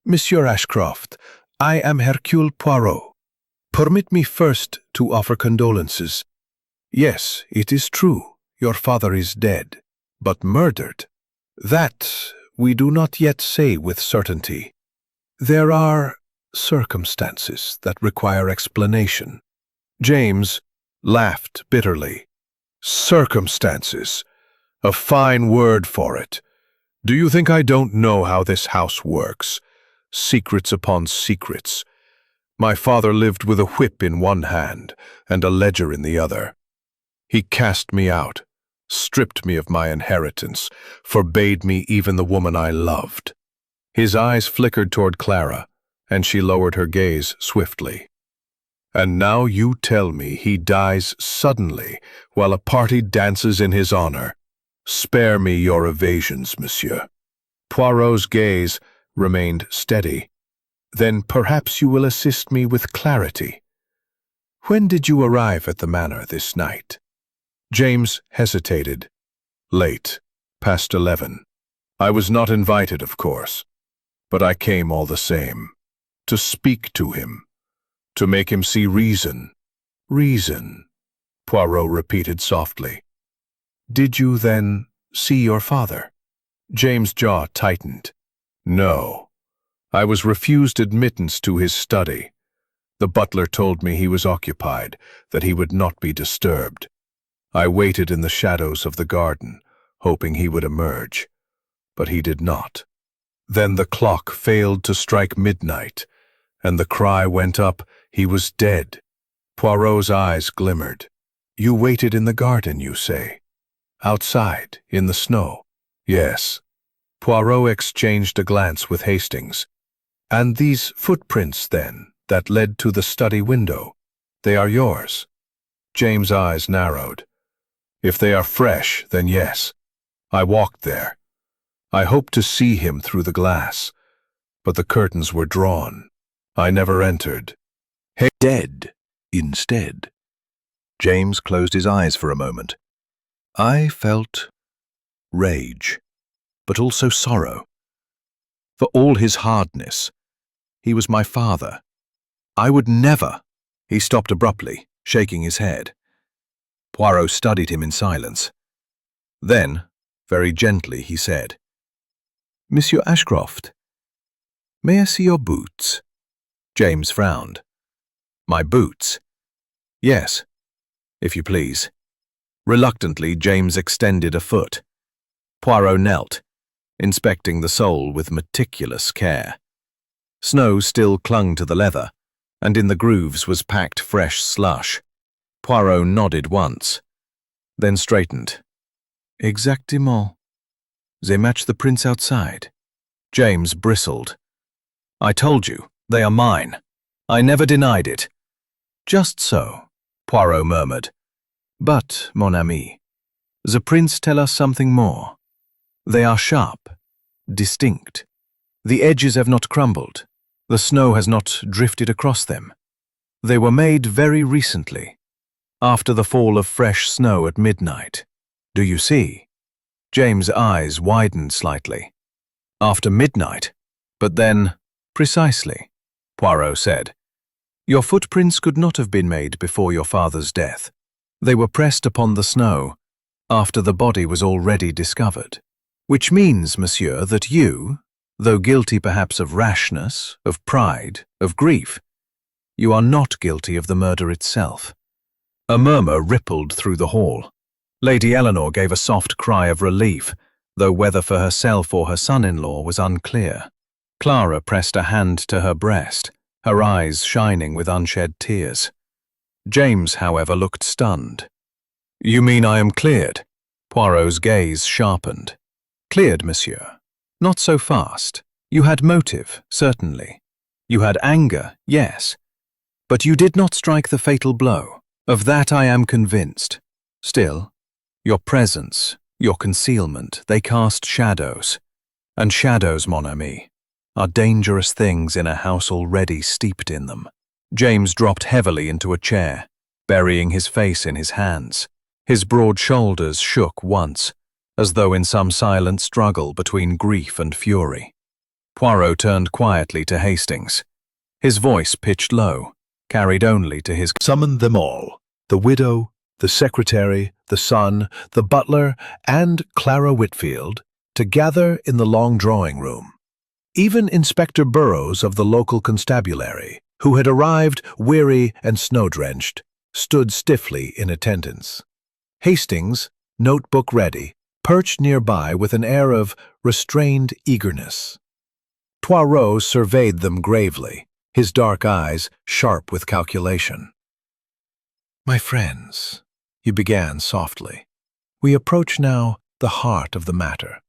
Speaker 2: "Monsieur Ashcroft, I am Hercule Poirot. Permit me first to offer condolences. Yes, it is true, your father is dead, but murdered. That we do not yet say with certainty. There are circumstances that require explanation." James laughed bitterly. "Circumstances? A fine word for it. Do you think I don't know how this house works? Secrets upon secrets. My father lived with a whip in one hand and a ledger in the other. He cast me out, stripped me of my inheritance, forbade me even the woman I loved." His eyes flickered toward Clara, and she lowered her gaze swiftly. "And now you tell me he dies suddenly while a party dances in his honor. Spare me your evasions, monsieur." Poirot's gaze remained steady. "Then perhaps you will assist me with clarity. When did you arrive at the manor this night?" James hesitated. "Late, past 11. I was not invited, of course, but I came all the same. To speak to him. To make him see reason." "Reason," Poirot repeated softly. "Did you, then, see your father?" James' jaw tightened. "No. I was refused admittance to his study. The butler told me he was occupied, that he would not be disturbed. I waited in the shadows of the garden, hoping he would emerge, but he did not. Then the clock failed to strike midnight, and the cry went up, "He was dead." Poirot's eyes glimmered. "You waited in the garden, you say? Outside, in the snow?" "Yes." Poirot exchanged a glance with Hastings. "And these footprints, then, that led to the study window, they are yours?" James' eyes narrowed. "If they are fresh, then yes. I walked there. I hoped to see him through the glass, but the curtains were drawn. I never entered."
Speaker 1: Dead, instead. James closed his eyes for a moment. I felt rage, but also sorrow. For all his hardness, he was my father. I would never— He stopped abruptly, shaking his head. Poirot studied him in silence. Then, very gently, he said, "Monsieur Ashcroft, may I see your boots?" James frowned. "My boots?" "Yes, if you please." Reluctantly, James extended a foot. Poirot knelt, inspecting the sole with meticulous care. Snow still clung to the leather, and in the grooves was packed fresh slush. Poirot nodded once, then straightened. "Exactement. They match the prints outside." James bristled. "I told you, they are mine. I never denied it." "Just so," Poirot murmured. "But, mon ami, the prints tell us something more. They are sharp, distinct. The edges have not crumbled. The snow has not drifted across them. They were made very recently, after the fall of fresh snow at midnight. Do you see?" James' eyes widened slightly. "After midnight? But then—" "Precisely," Poirot said. "Your footprints could not have been made before your father's death. They were pressed upon the snow after the body was already discovered. Which means, monsieur, that you, though guilty perhaps of rashness, of pride, of grief, you are not guilty of the murder itself." A murmur rippled through the hall. Lady Eleanor gave a soft cry of relief, though whether for herself or her son-in-law was unclear. Clara pressed a hand to her breast, her eyes shining with unshed tears. James, however, looked stunned. "You mean I am cleared?" Poirot's gaze sharpened. "Cleared, monsieur. Not so fast. You had motive, certainly. You had anger, yes. But you did not strike the fatal blow. Of that I am convinced. Still, your presence, your concealment, they cast shadows. And shadows, mon ami, are dangerous things in a house already steeped in them." James dropped heavily into a chair, burying his face in his hands. His broad shoulders shook once, as though in some silent struggle between grief and fury. Poirot turned quietly to Hastings. His voice, pitched low, carried only to his—
Speaker 2: "Summoned them all, the widow, the secretary, the son, the butler, and Clara Whitfield, to gather in the long drawing-room. Even Inspector Burrows of the local constabulary, who had arrived, weary and snow-drenched, stood stiffly in attendance. Hastings, notebook ready, perched nearby with an air of restrained eagerness. Poirot surveyed them gravely, his dark eyes sharp with calculation. "My friends," he began softly, "we approach now the heart of the matter.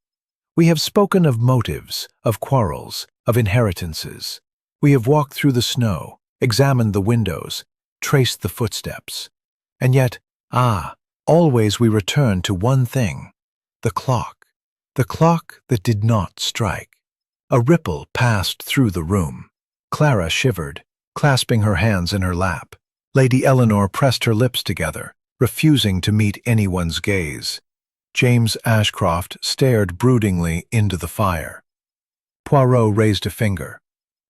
Speaker 2: We have spoken of motives, of quarrels, of inheritances. We have walked through the snow, examined the windows, traced the footsteps. And yet, always we return to one thing, the clock that did not strike." A ripple passed through the room. Clara shivered, clasping her hands in her lap. Lady Eleanor pressed her lips together, refusing to meet anyone's gaze. James Ashcroft stared broodingly into the fire. Poirot raised a finger.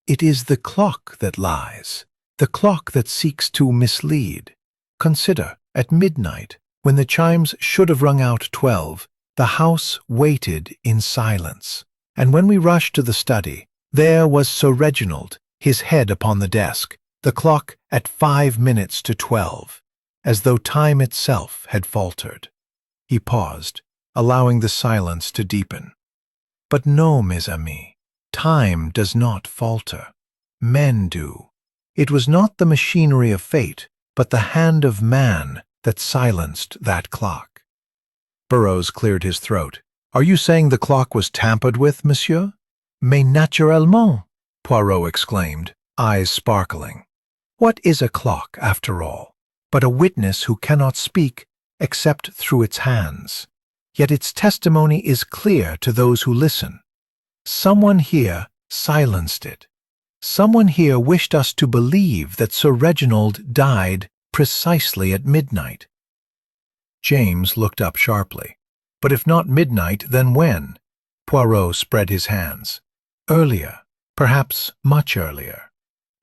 Speaker 2: "It is the clock that lies, the clock that seeks to mislead. Consider, at midnight, when the chimes should have rung out 12, the house waited in silence. And when we rushed to the study, there was Sir Reginald, his head upon the desk, the clock at 5 minutes to 12, as though time itself had faltered." He paused, allowing the silence to deepen. "But no, mes amis,
Speaker 4: Time does not falter. Men do. It was not the machinery of fate, but the hand of man that silenced that clock. Burroughs cleared his throat. Are you saying the clock was tampered with, monsieur? Mais naturellement, Poirot exclaimed, eyes sparkling. What is a clock, after all, but a witness who cannot speak except through its hands? Yet its testimony is clear to those who listen. Someone here silenced it. Someone here wished us to believe that Sir Reginald died precisely at midnight. James looked up sharply. But if not midnight, then when? Poirot spread his hands. Earlier, perhaps much earlier.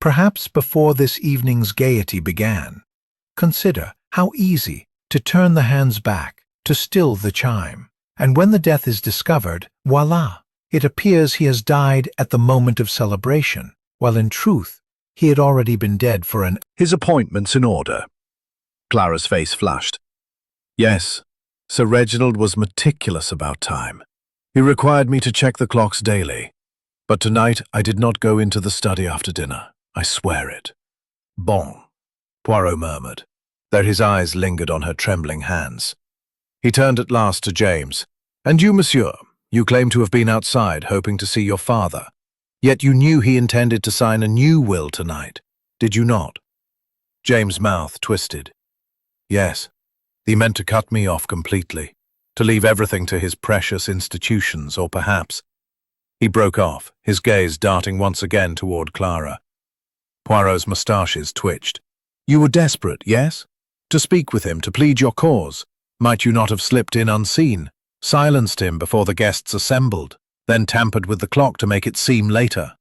Speaker 4: Perhaps before this evening's gaiety began. Consider how easy to turn the hands back, to still the chime. And when the death is discovered, voila! It appears he has died at the moment of celebration, while in truth he had already been dead for an...
Speaker 2: His appointment's in order. Clara's face flushed.
Speaker 1: Yes, Sir Reginald was meticulous about time. He required me to check the clocks daily. But tonight I did not go into the study after dinner. I swear it. Bon, Poirot murmured, though his eyes lingered on her trembling hands. He turned at last to James. And you, monsieur, you claim to have been outside hoping to see your father. Yet you knew he intended to sign a new will tonight, did you not? James' mouth twisted. Yes, he meant to cut me off completely, to leave everything to his precious institutions, or perhaps... He broke off, his gaze darting once again toward Clara. Poirot's moustaches twitched. You were desperate, yes? To speak with him, to plead your cause. Might you not have slipped in unseen, silenced him before the guests assembled, then tampered with the clock to make it seem later?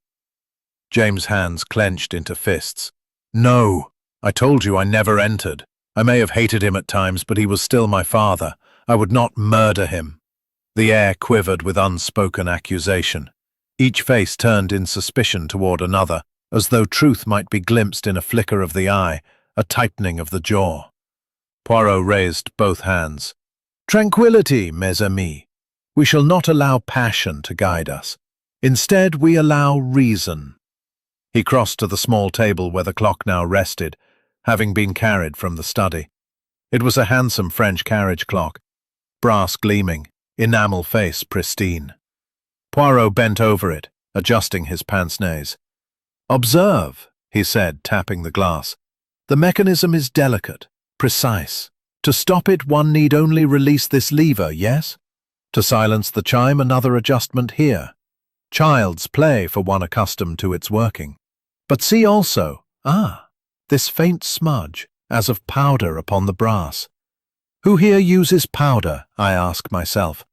Speaker 1: James' hands clenched into fists. No, I told you I never entered. I may have hated him at times, but he was still my father. I would not murder him. The air quivered with unspoken accusation. Each face turned in suspicion toward another, as though truth might be glimpsed in a flicker of the eye, a tightening of the jaw. Poirot raised both hands. Tranquility, mes amis. We shall not allow passion to guide us. Instead, we allow reason. He crossed to the small table where the clock now rested, having been carried from the study. It was a handsome French carriage clock, brass gleaming, enamel face pristine. Poirot bent over it, adjusting his pince-nez. Observe, he said, tapping the glass. The mechanism is delicate, precise. To stop it, one need only release this lever, yes? To silence the chime, another adjustment here. Child's play for one accustomed to its working. But see also, this faint smudge, as of powder upon the brass. Who here uses powder, I ask myself.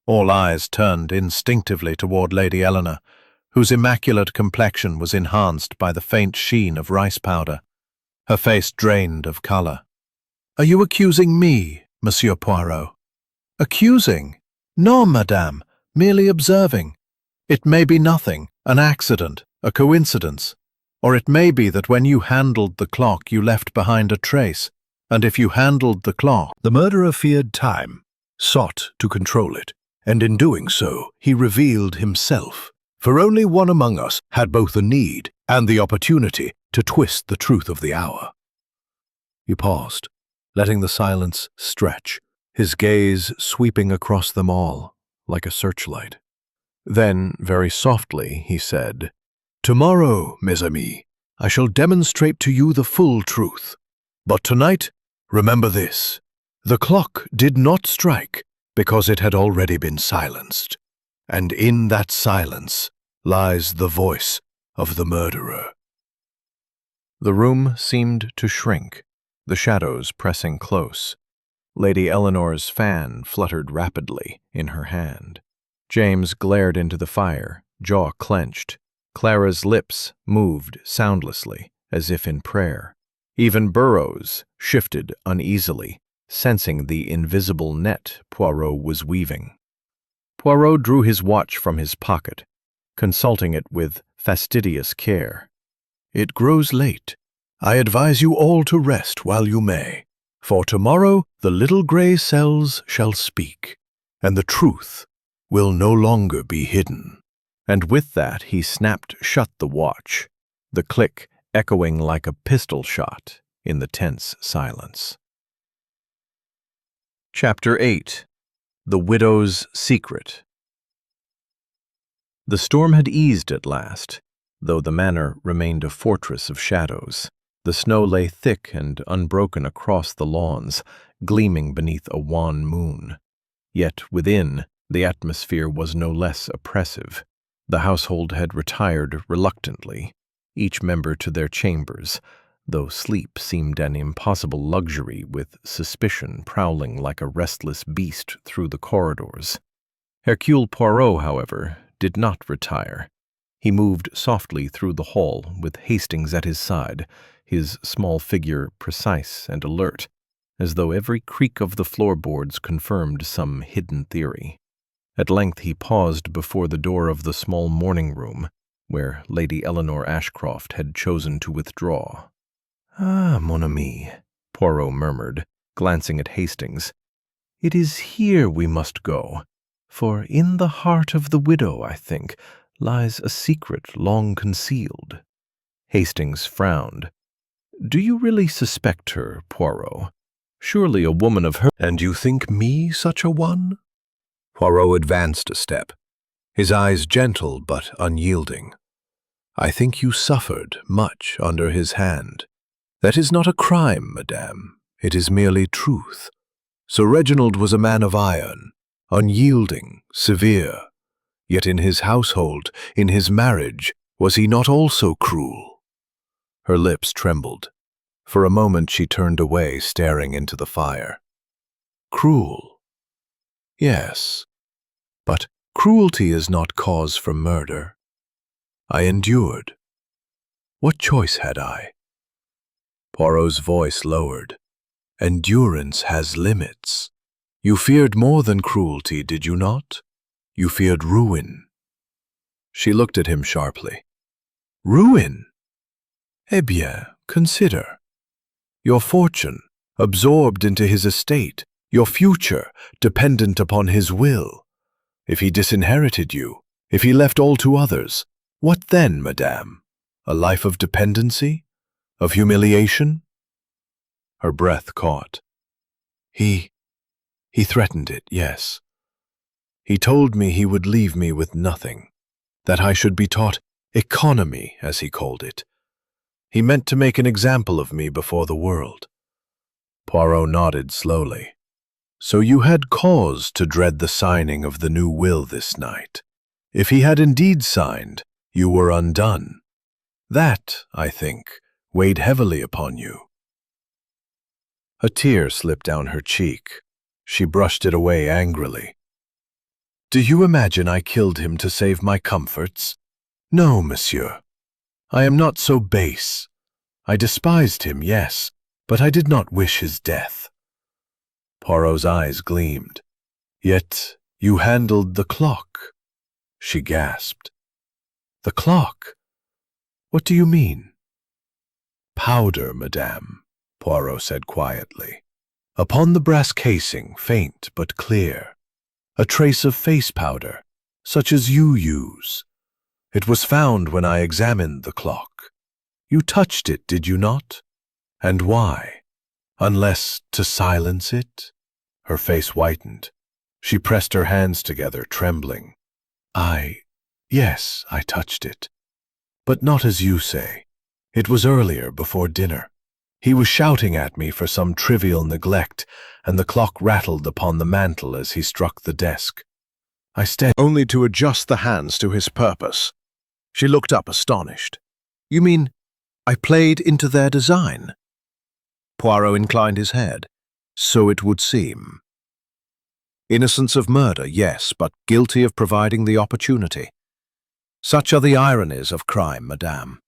Speaker 1: All eyes turned instinctively toward Lady Eleanor, whose immaculate complexion was enhanced by the faint sheen of rice powder. Her face drained of colour. Are you accusing me, Monsieur Poirot? Accusing? No, madame, merely observing. It may be nothing, an accident, a coincidence. Or it may be that when you handled the clock you left behind a trace, and if you handled the clock...
Speaker 2: The murderer feared time, sought to control it, and in doing so he revealed himself. For only one among us had both the need and the opportunity to twist the truth of the hour. He paused, letting the silence stretch, his gaze sweeping across them all like a searchlight. Then, very softly, he said, Tomorrow, mes amis, I shall demonstrate to you the full truth. But tonight, remember this. The clock did not strike because it had already been silenced. And in that silence lies the voice of the murderer.
Speaker 4: The room seemed to shrink, the shadows pressing close. Lady Eleanor's fan fluttered rapidly in her hand. James glared into the fire, jaw clenched. Clara's lips moved soundlessly, as if in prayer. Even Burroughs shifted uneasily, sensing the invisible net Poirot was weaving. Poirot drew his watch from his pocket, consulting it with fastidious care.
Speaker 2: It grows late. I advise you all to rest while you may, for tomorrow the little grey cells shall speak, and the truth will no longer be hidden.
Speaker 4: and with that he snapped shut the watch, the click echoing like a pistol shot in the tense silence. Chapter 8. The Widow's Secret. The storm had eased at last, though the manor remained a fortress of shadows. The snow lay thick and unbroken across the lawns, gleaming beneath a wan moon. Yet within, the atmosphere was no less oppressive. The household had retired reluctantly, each member to their chambers, though sleep seemed an impossible luxury with suspicion prowling like a restless beast through the corridors. Hercule Poirot, however, did not retire. He moved softly through the hall with Hastings at his side, his small figure precise and alert, as though every creak of the floorboards confirmed some hidden theory. At length he paused before the door of the small morning room, where Lady Eleanor Ashcroft had chosen to withdraw. "Ah, mon ami," Poirot murmured, glancing at Hastings. "It is here we must go, for in the heart of the widow, I think, lies a secret long concealed." Hastings frowned. "Do you really suspect her, Poirot? Surely a woman of her—"
Speaker 2: "And you think me such a one?" Poirot advanced a step, his eyes gentle but unyielding. "I think you suffered much under his hand. That is not a crime, madame. It is merely truth. Sir Reginald was a man of iron, unyielding, severe. Yet in his household, in his marriage, was he not also cruel?" Her lips trembled. For a moment she turned away, staring into the fire. "Cruel? Yes. But cruelty is not cause for murder. I endured. What choice had I?" Poirot's voice lowered. "Endurance has limits. You feared more than cruelty, did you not? You feared ruin." She looked at him sharply. "Ruin? Eh bien, consider. Your fortune, absorbed into his estate, your future, dependent upon his will. If he disinherited you, if he left all to others, what then, madame? A life of dependency? Of humiliation?" Her breath caught. He threatened it, yes. He told me he would leave me with nothing, that I should be taught economy, as he called it. He meant to make an example of me before the world." Poirot nodded slowly. "So you had cause to dread the signing of the new will this night. If he had indeed signed, you were undone. That, I think, weighed heavily upon you." A tear slipped down her cheek. She brushed it away angrily. "Do you imagine I killed him to save my comforts? No, monsieur. I am not so base. I despised him, yes, but I did not wish his death." Poirot's eyes gleamed. "Yet you handled the clock," she gasped. "The clock? What do you mean?" "Powder, madame," Poirot said quietly. "Upon the brass casing, faint but clear. A trace of face powder, such as you use. It was found when I examined the clock. You touched it, did you not? And why? Unless to silence it?" Her face whitened. She pressed her hands together, trembling. Yes, I touched it. But not as you say. It was earlier, before dinner. He was shouting at me for some trivial neglect, and the clock rattled upon the mantel as he struck the desk. I steadied only to adjust the hands to his purpose. She looked up astonished. "You mean I played into their design?" Poirot inclined his head. "So it would seem. Innocence of murder, yes, but guilty of providing the opportunity. Such are the ironies of crime, madame."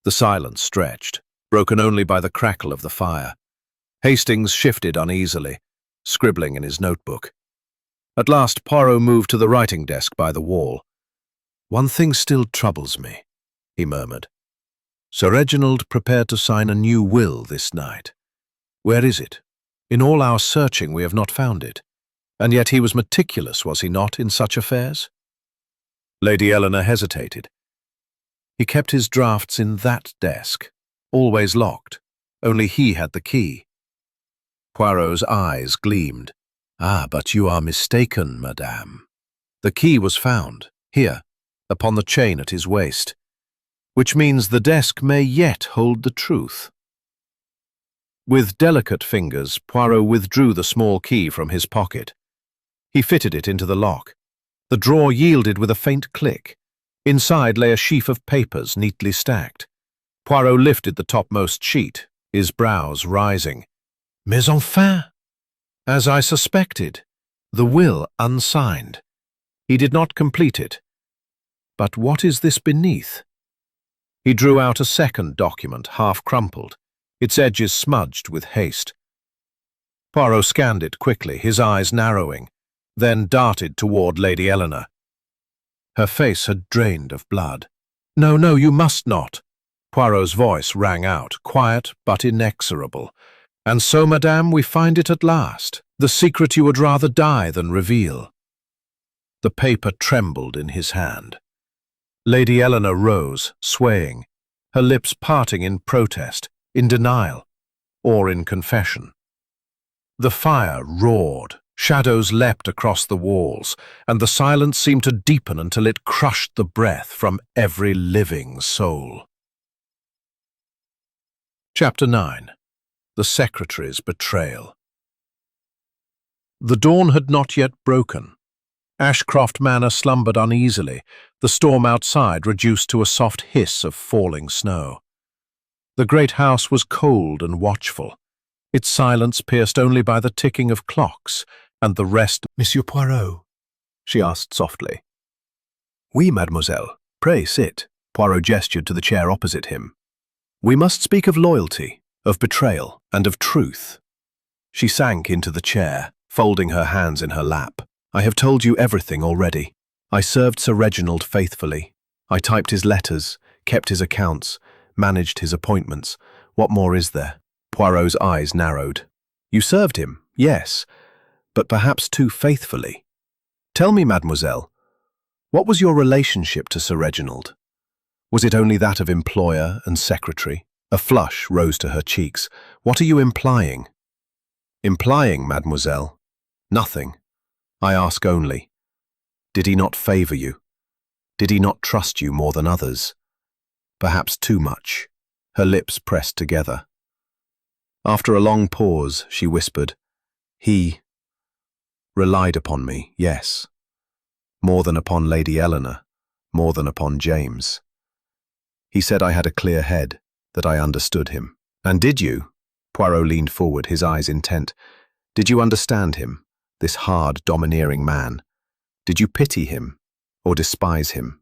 Speaker 2: The silence stretched, broken only by the crackle of the fire. Hastings shifted uneasily, scribbling in his notebook. At last Poirot moved to the writing desk by the wall. "One thing still troubles me," he murmured. "Sir Reginald prepared to sign a new will this night. Where is it? In all our searching we have not found it. And yet he was meticulous, was he not, in such affairs?"
Speaker 4: Lady Eleanor hesitated. He kept his drafts in that desk, always locked. Only he had the key. Poirot's eyes gleamed. "Ah, but you are mistaken, madame. The key was found, here, upon the chain at his waist, which means the desk may yet hold the truth." With delicate fingers, Poirot withdrew the small key from his pocket. He fitted it into the lock. The drawer yielded with a faint click. Inside lay a sheaf of papers neatly stacked. Poirot lifted the topmost sheet, his brows rising. "Mais enfin!" As I suspected, the will unsigned. He did not complete it. But what is this beneath? He drew out a second document, half crumpled, its edges smudged with haste. Poirot scanned it quickly, his eyes narrowing, then darted toward Lady Eleanor. Her face had drained of blood. "No, no, you must not." Poirot's voice rang out, quiet but inexorable. "And so, madame, we find it at last, the secret you would rather die than reveal." The paper trembled in his hand. Lady Eleanor rose, swaying, her lips parting in protest, in denial, or in confession. The fire roared, shadows leapt across the walls, and the silence seemed to deepen until it crushed the breath from every living soul. Chapter 9. The Secretary's Betrayal. The dawn had not yet broken. Ashcroft Manor slumbered uneasily, the storm outside reduced to a soft hiss of falling snow. The great house was cold and watchful, its silence pierced only by the ticking of clocks and the rest.
Speaker 1: "Monsieur Poirot?" she asked softly. "Oui, mademoiselle. Pray sit." Poirot gestured to the chair opposite him. "We must speak of loyalty, of betrayal, and of truth." She sank into the chair, folding her hands in her lap. "I have told you everything already. I served Sir Reginald faithfully. I typed his letters, kept his accounts, managed his appointments. What more is there?" Poirot's eyes narrowed. "You served him, yes, but perhaps too faithfully. Tell me, mademoiselle, what was your relationship to Sir Reginald? Was it only that of employer and secretary?" A flush rose to her cheeks. "What are you implying?" "Implying, mademoiselle? Nothing. I ask only, did he not favour you? Did he not trust you more than others? Perhaps too much." Her lips pressed together. After a long pause, she whispered, "He relied upon me, yes. More than upon Lady Eleanor, more than upon James. He said I had a clear head, that I understood him." "And did you?" Poirot leaned forward, his eyes intent. "Did you understand him, this hard, domineering man? Did you pity him, or despise him?"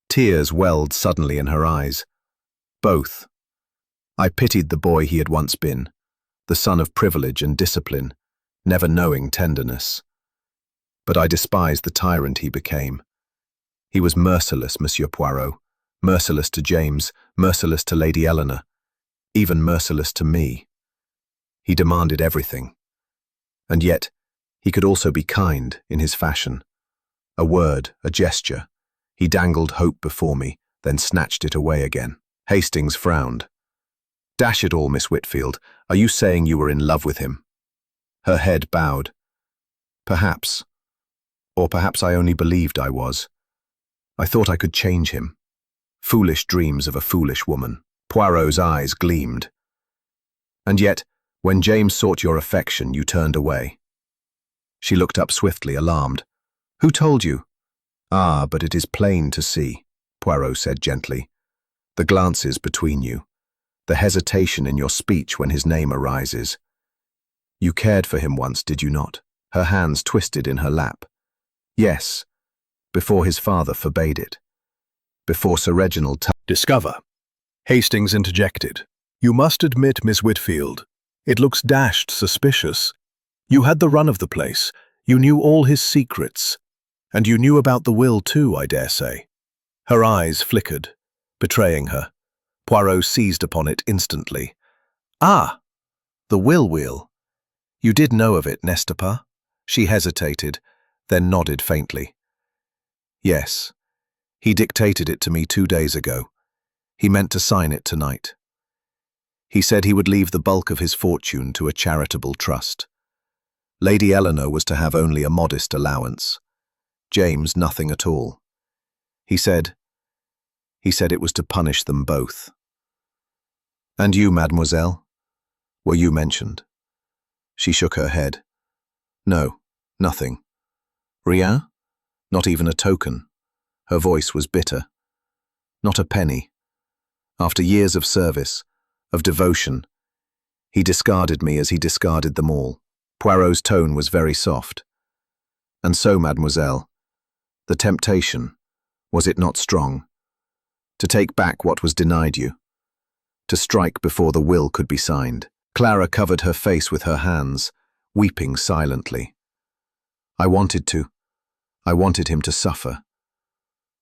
Speaker 1: Tears welled suddenly in her eyes. "Both. I pitied the boy he had once been, the son of privilege and discipline, never knowing tenderness. But I despised the tyrant he became. He was merciless, Monsieur Poirot, merciless to James, merciless to Lady Eleanor, even merciless to me. He demanded everything. And yet, he could also be kind in his fashion. A word, a gesture. He dangled hope before me, then snatched it away again." Hastings frowned. "Dash it all, Miss Whitfield, are you saying you were in love with him?" Her head bowed. "Perhaps. Or perhaps I only believed I was. I thought I could change him. Foolish dreams of a foolish woman." Poirot's eyes gleamed. "And yet, when James sought your affection, you turned away." She looked up swiftly, alarmed. "Who told you?" "Ah, but it is plain to see," Poirot said gently. "The glances between you, the hesitation in your speech when his name arises. You cared for him once, did you not?" Her hands twisted in her lap. "Yes, before his father forbade it. Before Sir Reginald..." "Discover," Hastings interjected. "You must admit, Miss Whitfield, it looks dashed suspicious. You had the run of the place, you knew all his secrets, and you knew about the will too, I dare say." Her eyes flickered, betraying her. Poirot seized upon it instantly. "Ah, the will. You did know of it, n'est-ce pas?" She hesitated, then nodded faintly. "Yes, He dictated it to me 2 days ago. He meant to sign it tonight. He said he would leave the bulk of his fortune to a charitable trust. Lady Eleanor was to have only a modest allowance. James nothing at all. He said it was to punish them both. And you, mademoiselle? Were you mentioned? She shook her head. No, nothing. Rien? Not even a token. Her voice was bitter. Not a penny. After years of service, of devotion, he discarded me as he discarded them all. Poirot's tone was very soft. And so, mademoiselle, the temptation, was it not strong? To take back what was denied you? To strike before the will could be signed? Clara covered her face with her hands, weeping silently. I wanted him to suffer.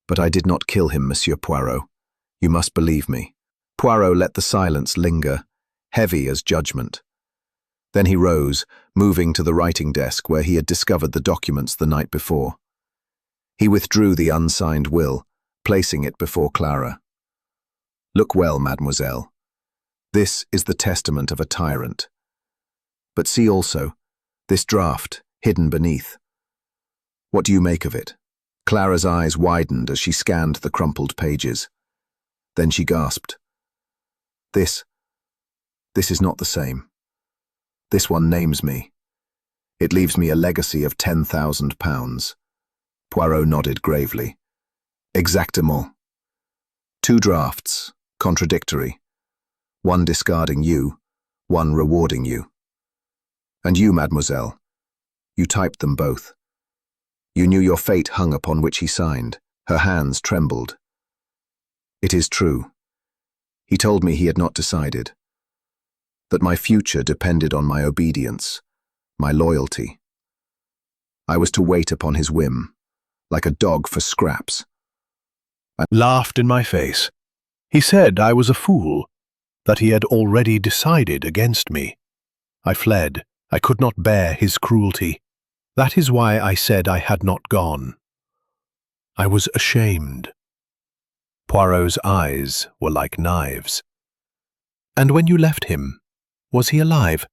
Speaker 1: But I did not kill him, Monsieur Poirot. You must believe me. Poirot let the silence linger, heavy as judgment. Then he rose, moving to the writing desk where he had discovered the documents the night before. He withdrew the unsigned will, placing it before Clara. Look well, mademoiselle. This is the testament of a tyrant. But see also, this draft, hidden beneath. What do you make of it? Clara's eyes widened as she scanned the crumpled pages. Then she gasped. This is not the same. This one names me. It leaves me a legacy of £10,000. Poirot nodded gravely. Exactement. 2 drafts, contradictory. One discarding you, one rewarding you. And you, mademoiselle, you typed them both. You knew your fate hung upon which he signed. Her hands trembled. It is true. He told me he had not decided. That my future depended on my obedience, my loyalty. I was to wait upon his whim, like a dog for scraps.
Speaker 2: I laughed in my face. He said I was a fool, that he had already decided against me. I fled. I could not bear his cruelty. That is why I said I had not gone. I was ashamed. Poirot's eyes were like knives. And when you left him, was he alive?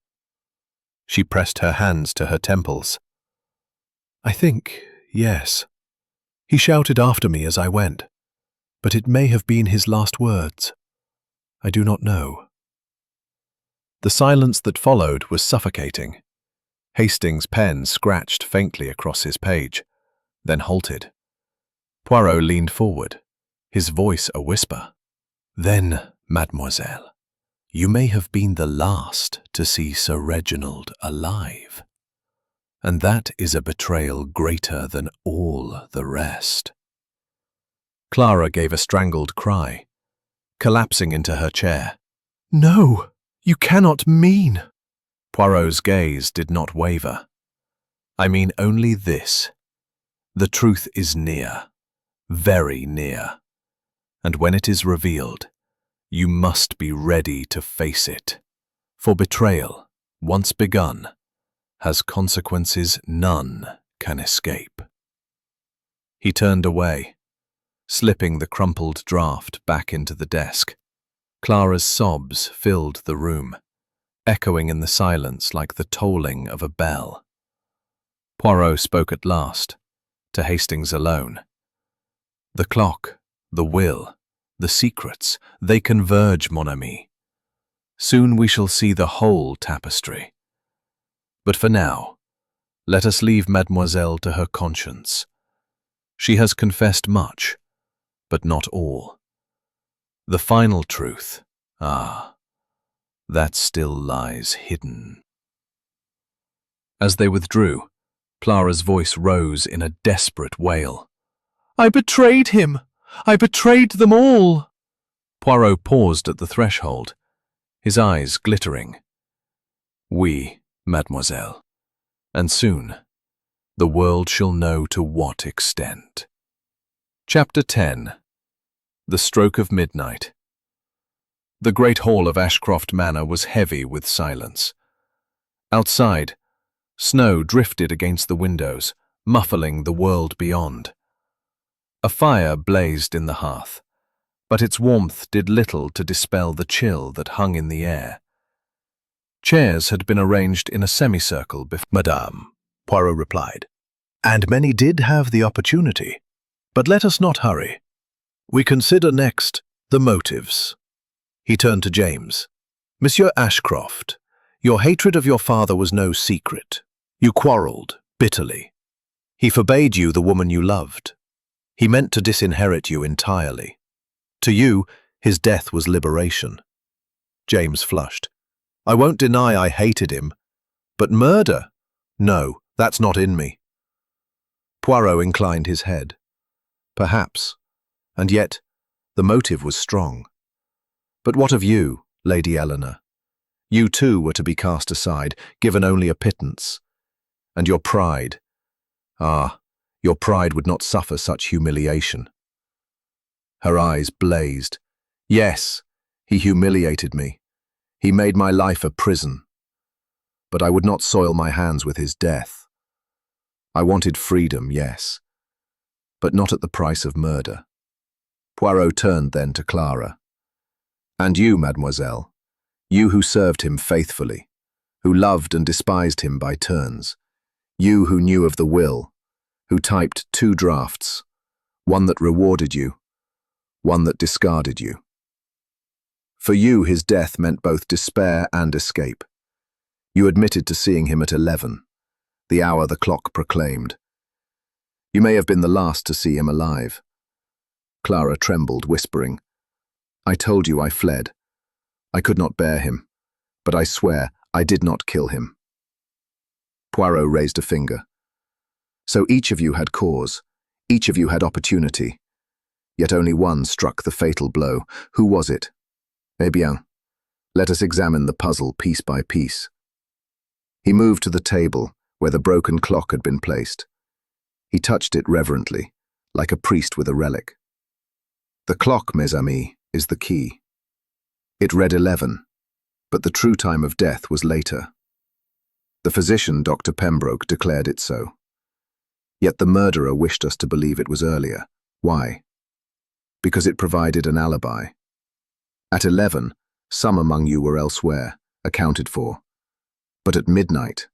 Speaker 2: She pressed her hands to her temples. I think, yes. He shouted after me as I went, but it may have been his last words. I do not know. The silence that followed was suffocating. Hastings' pen scratched faintly across his page, then halted. Poirot leaned forward, his voice a whisper. Then, mademoiselle, you may have been the last to see Sir Reginald alive. And that is a betrayal greater than all the rest. Clara gave a strangled cry, collapsing into her chair. No, you cannot mean. Poirot's gaze did not waver. I mean only this. The truth is near, very near. And when it is revealed, you must be ready to face it. For betrayal, once begun, has consequences none can escape. He turned away, slipping the crumpled draft back into the desk. Clara's sobs filled the room, echoing in the silence like the tolling of a bell. Poirot spoke at last, to Hastings alone. The clock, the will, the secrets, they converge, mon ami. Soon we shall see the whole tapestry. But for now, let us leave mademoiselle to her conscience. She has confessed much, but not all. The final truth, that still lies hidden. As they withdrew, Clara's voice rose in a desperate wail. I betrayed him! I betrayed them all! Poirot paused at the threshold, his eyes glittering. Oui, mademoiselle, and soon the world shall know to what extent. Chapter 10. The Stroke of Midnight. The great hall of Ashcroft Manor was heavy with silence. Outside, snow drifted against the windows, muffling the world beyond.
Speaker 4: A fire blazed in the hearth, but its warmth did little to dispel the chill that hung in the air. Chairs had been arranged in a semicircle before.
Speaker 1: Madame, Poirot replied, and many did have the opportunity. But let us not hurry. We consider next the motives. He turned to James. Monsieur Ashcroft, your hatred of your father was no secret. You quarrelled bitterly. He forbade you the woman you loved. He meant to disinherit you entirely. To you, his death was liberation. James flushed. I won't deny I hated him. But murder? No, that's not in me. Poirot inclined his head. Perhaps. And yet, the motive was strong. But what of you, Lady Eleanor? You too were to be cast aside, given only a pittance. And your pride. Ah, your pride would not suffer such humiliation. Her eyes blazed. Yes, he humiliated me. He made my life a prison. But I would not soil my hands with his death. I wanted freedom, yes, but not at the price of murder. Poirot turned then to Clara. And you, mademoiselle, you who served him faithfully, who loved and despised him by turns, you who knew of the will, who typed 2 drafts, one that rewarded you, one that discarded you. For you, his death meant both despair and escape. You admitted to seeing him at 11, the hour the clock proclaimed. You may have been the last to see him alive. Clara trembled, whispering, I told you I fled. I could not bear him, but I swear I did not kill him. Poirot raised a finger. So each of you had cause, each of you had opportunity. Yet only one struck the fatal blow. Who was it? Eh bien, let us examine the puzzle piece by piece. He moved to the table where the broken clock had been placed. He touched it reverently, like a priest with a relic. The clock, mes amis, is the key. It read 11, but the true time of death was later. The physician, Dr. Pembroke, declared it so. Yet the murderer wished us to believe it was earlier. Why? Because it provided an alibi. At 11, some among you were elsewhere, accounted for. But at midnight,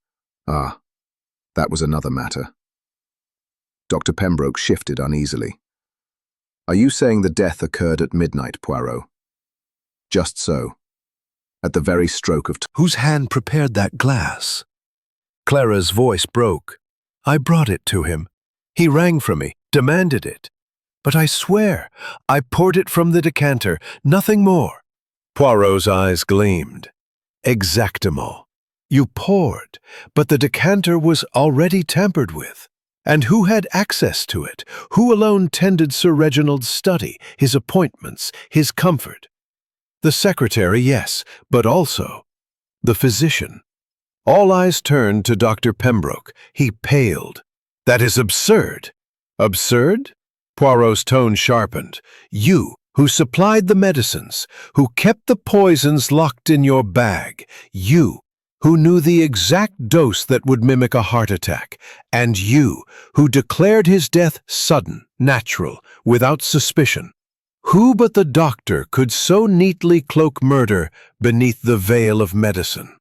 Speaker 1: that was another matter. Dr. Pembroke shifted uneasily. Are you saying the death occurred at midnight, Poirot? Just so. At the very stroke of
Speaker 2: Whose hand prepared that glass? Clara's voice broke. I brought it to him. He rang for me, demanded it. But I swear, I poured it from the decanter, nothing more. Poirot's eyes gleamed. Exactement. You poured, but the decanter was already tampered with. And who had access to it? Who alone tended Sir Reginald's study, his appointments, his comfort? The secretary, yes, but also the physician. All eyes turned to Dr. Pembroke. He paled. That is absurd. Absurd? Poirot's tone sharpened. You, who supplied the medicines, who kept the poisons locked in your bag, you, who knew the exact dose that would mimic a heart attack, and you, who declared his death sudden, natural, without suspicion. Who but the doctor could so neatly cloak murder beneath the veil of medicine?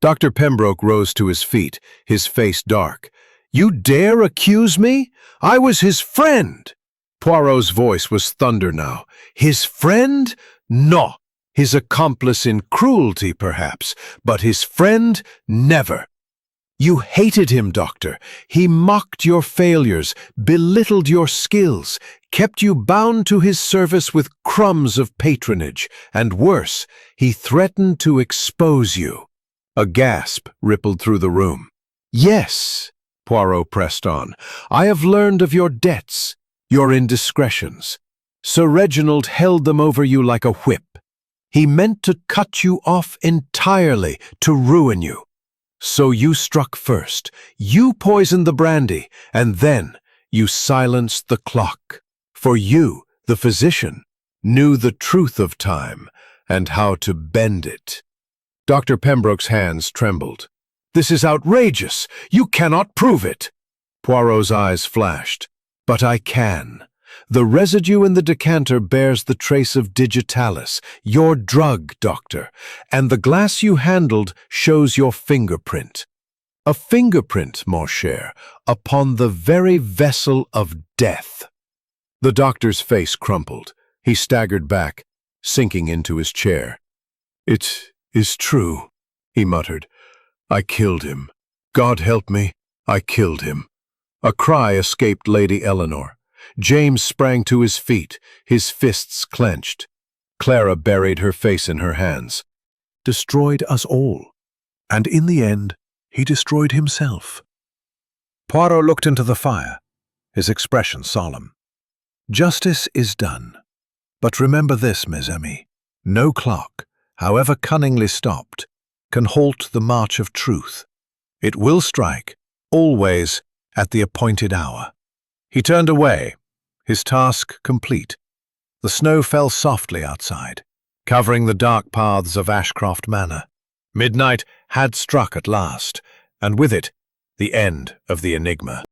Speaker 2: Dr. Pembroke rose to his feet, his face dark. You dare accuse me? I was his friend! Poirot's voice was thunder now. His friend? No. His accomplice in cruelty, perhaps, but his friend, never. You hated him, Doctor. He mocked your failures, belittled your skills, kept you bound to his service with crumbs of patronage, and worse, he threatened to expose you. A gasp rippled through the room. Yes, Poirot pressed on, I have learned of your debts, your indiscretions. Sir Reginald held them over you like a whip. He meant to cut you off entirely, to ruin you. So you struck first, you poisoned the brandy, and then you silenced the clock. For you, the physician, knew the truth of time and how to bend it. Dr. Pembroke's hands trembled. This is outrageous! You cannot prove it! Poirot's eyes flashed. But I can.
Speaker 4: The residue in the decanter bears the trace of digitalis, your drug, doctor, and the glass you handled shows your fingerprint. A fingerprint, mon cher, upon the very vessel of death." The doctor's face crumpled. He staggered back, sinking into his chair. "It is true," he muttered. "I killed him. God help me, I killed him." A cry escaped Lady Eleanor. James sprang to his feet, his fists clenched. Clara buried her face in her hands. "Destroyed us all. And in the end, he destroyed himself." Poirot looked into the fire, his expression solemn. "Justice is done. But remember this, mes amis. No clock, however cunningly stopped, can halt the march of truth. It will strike, always, at the appointed hour." He turned away, his task complete. The snow fell softly outside, covering the dark paths of Ashcroft Manor. Midnight had struck at last, and with it, the end of the enigma.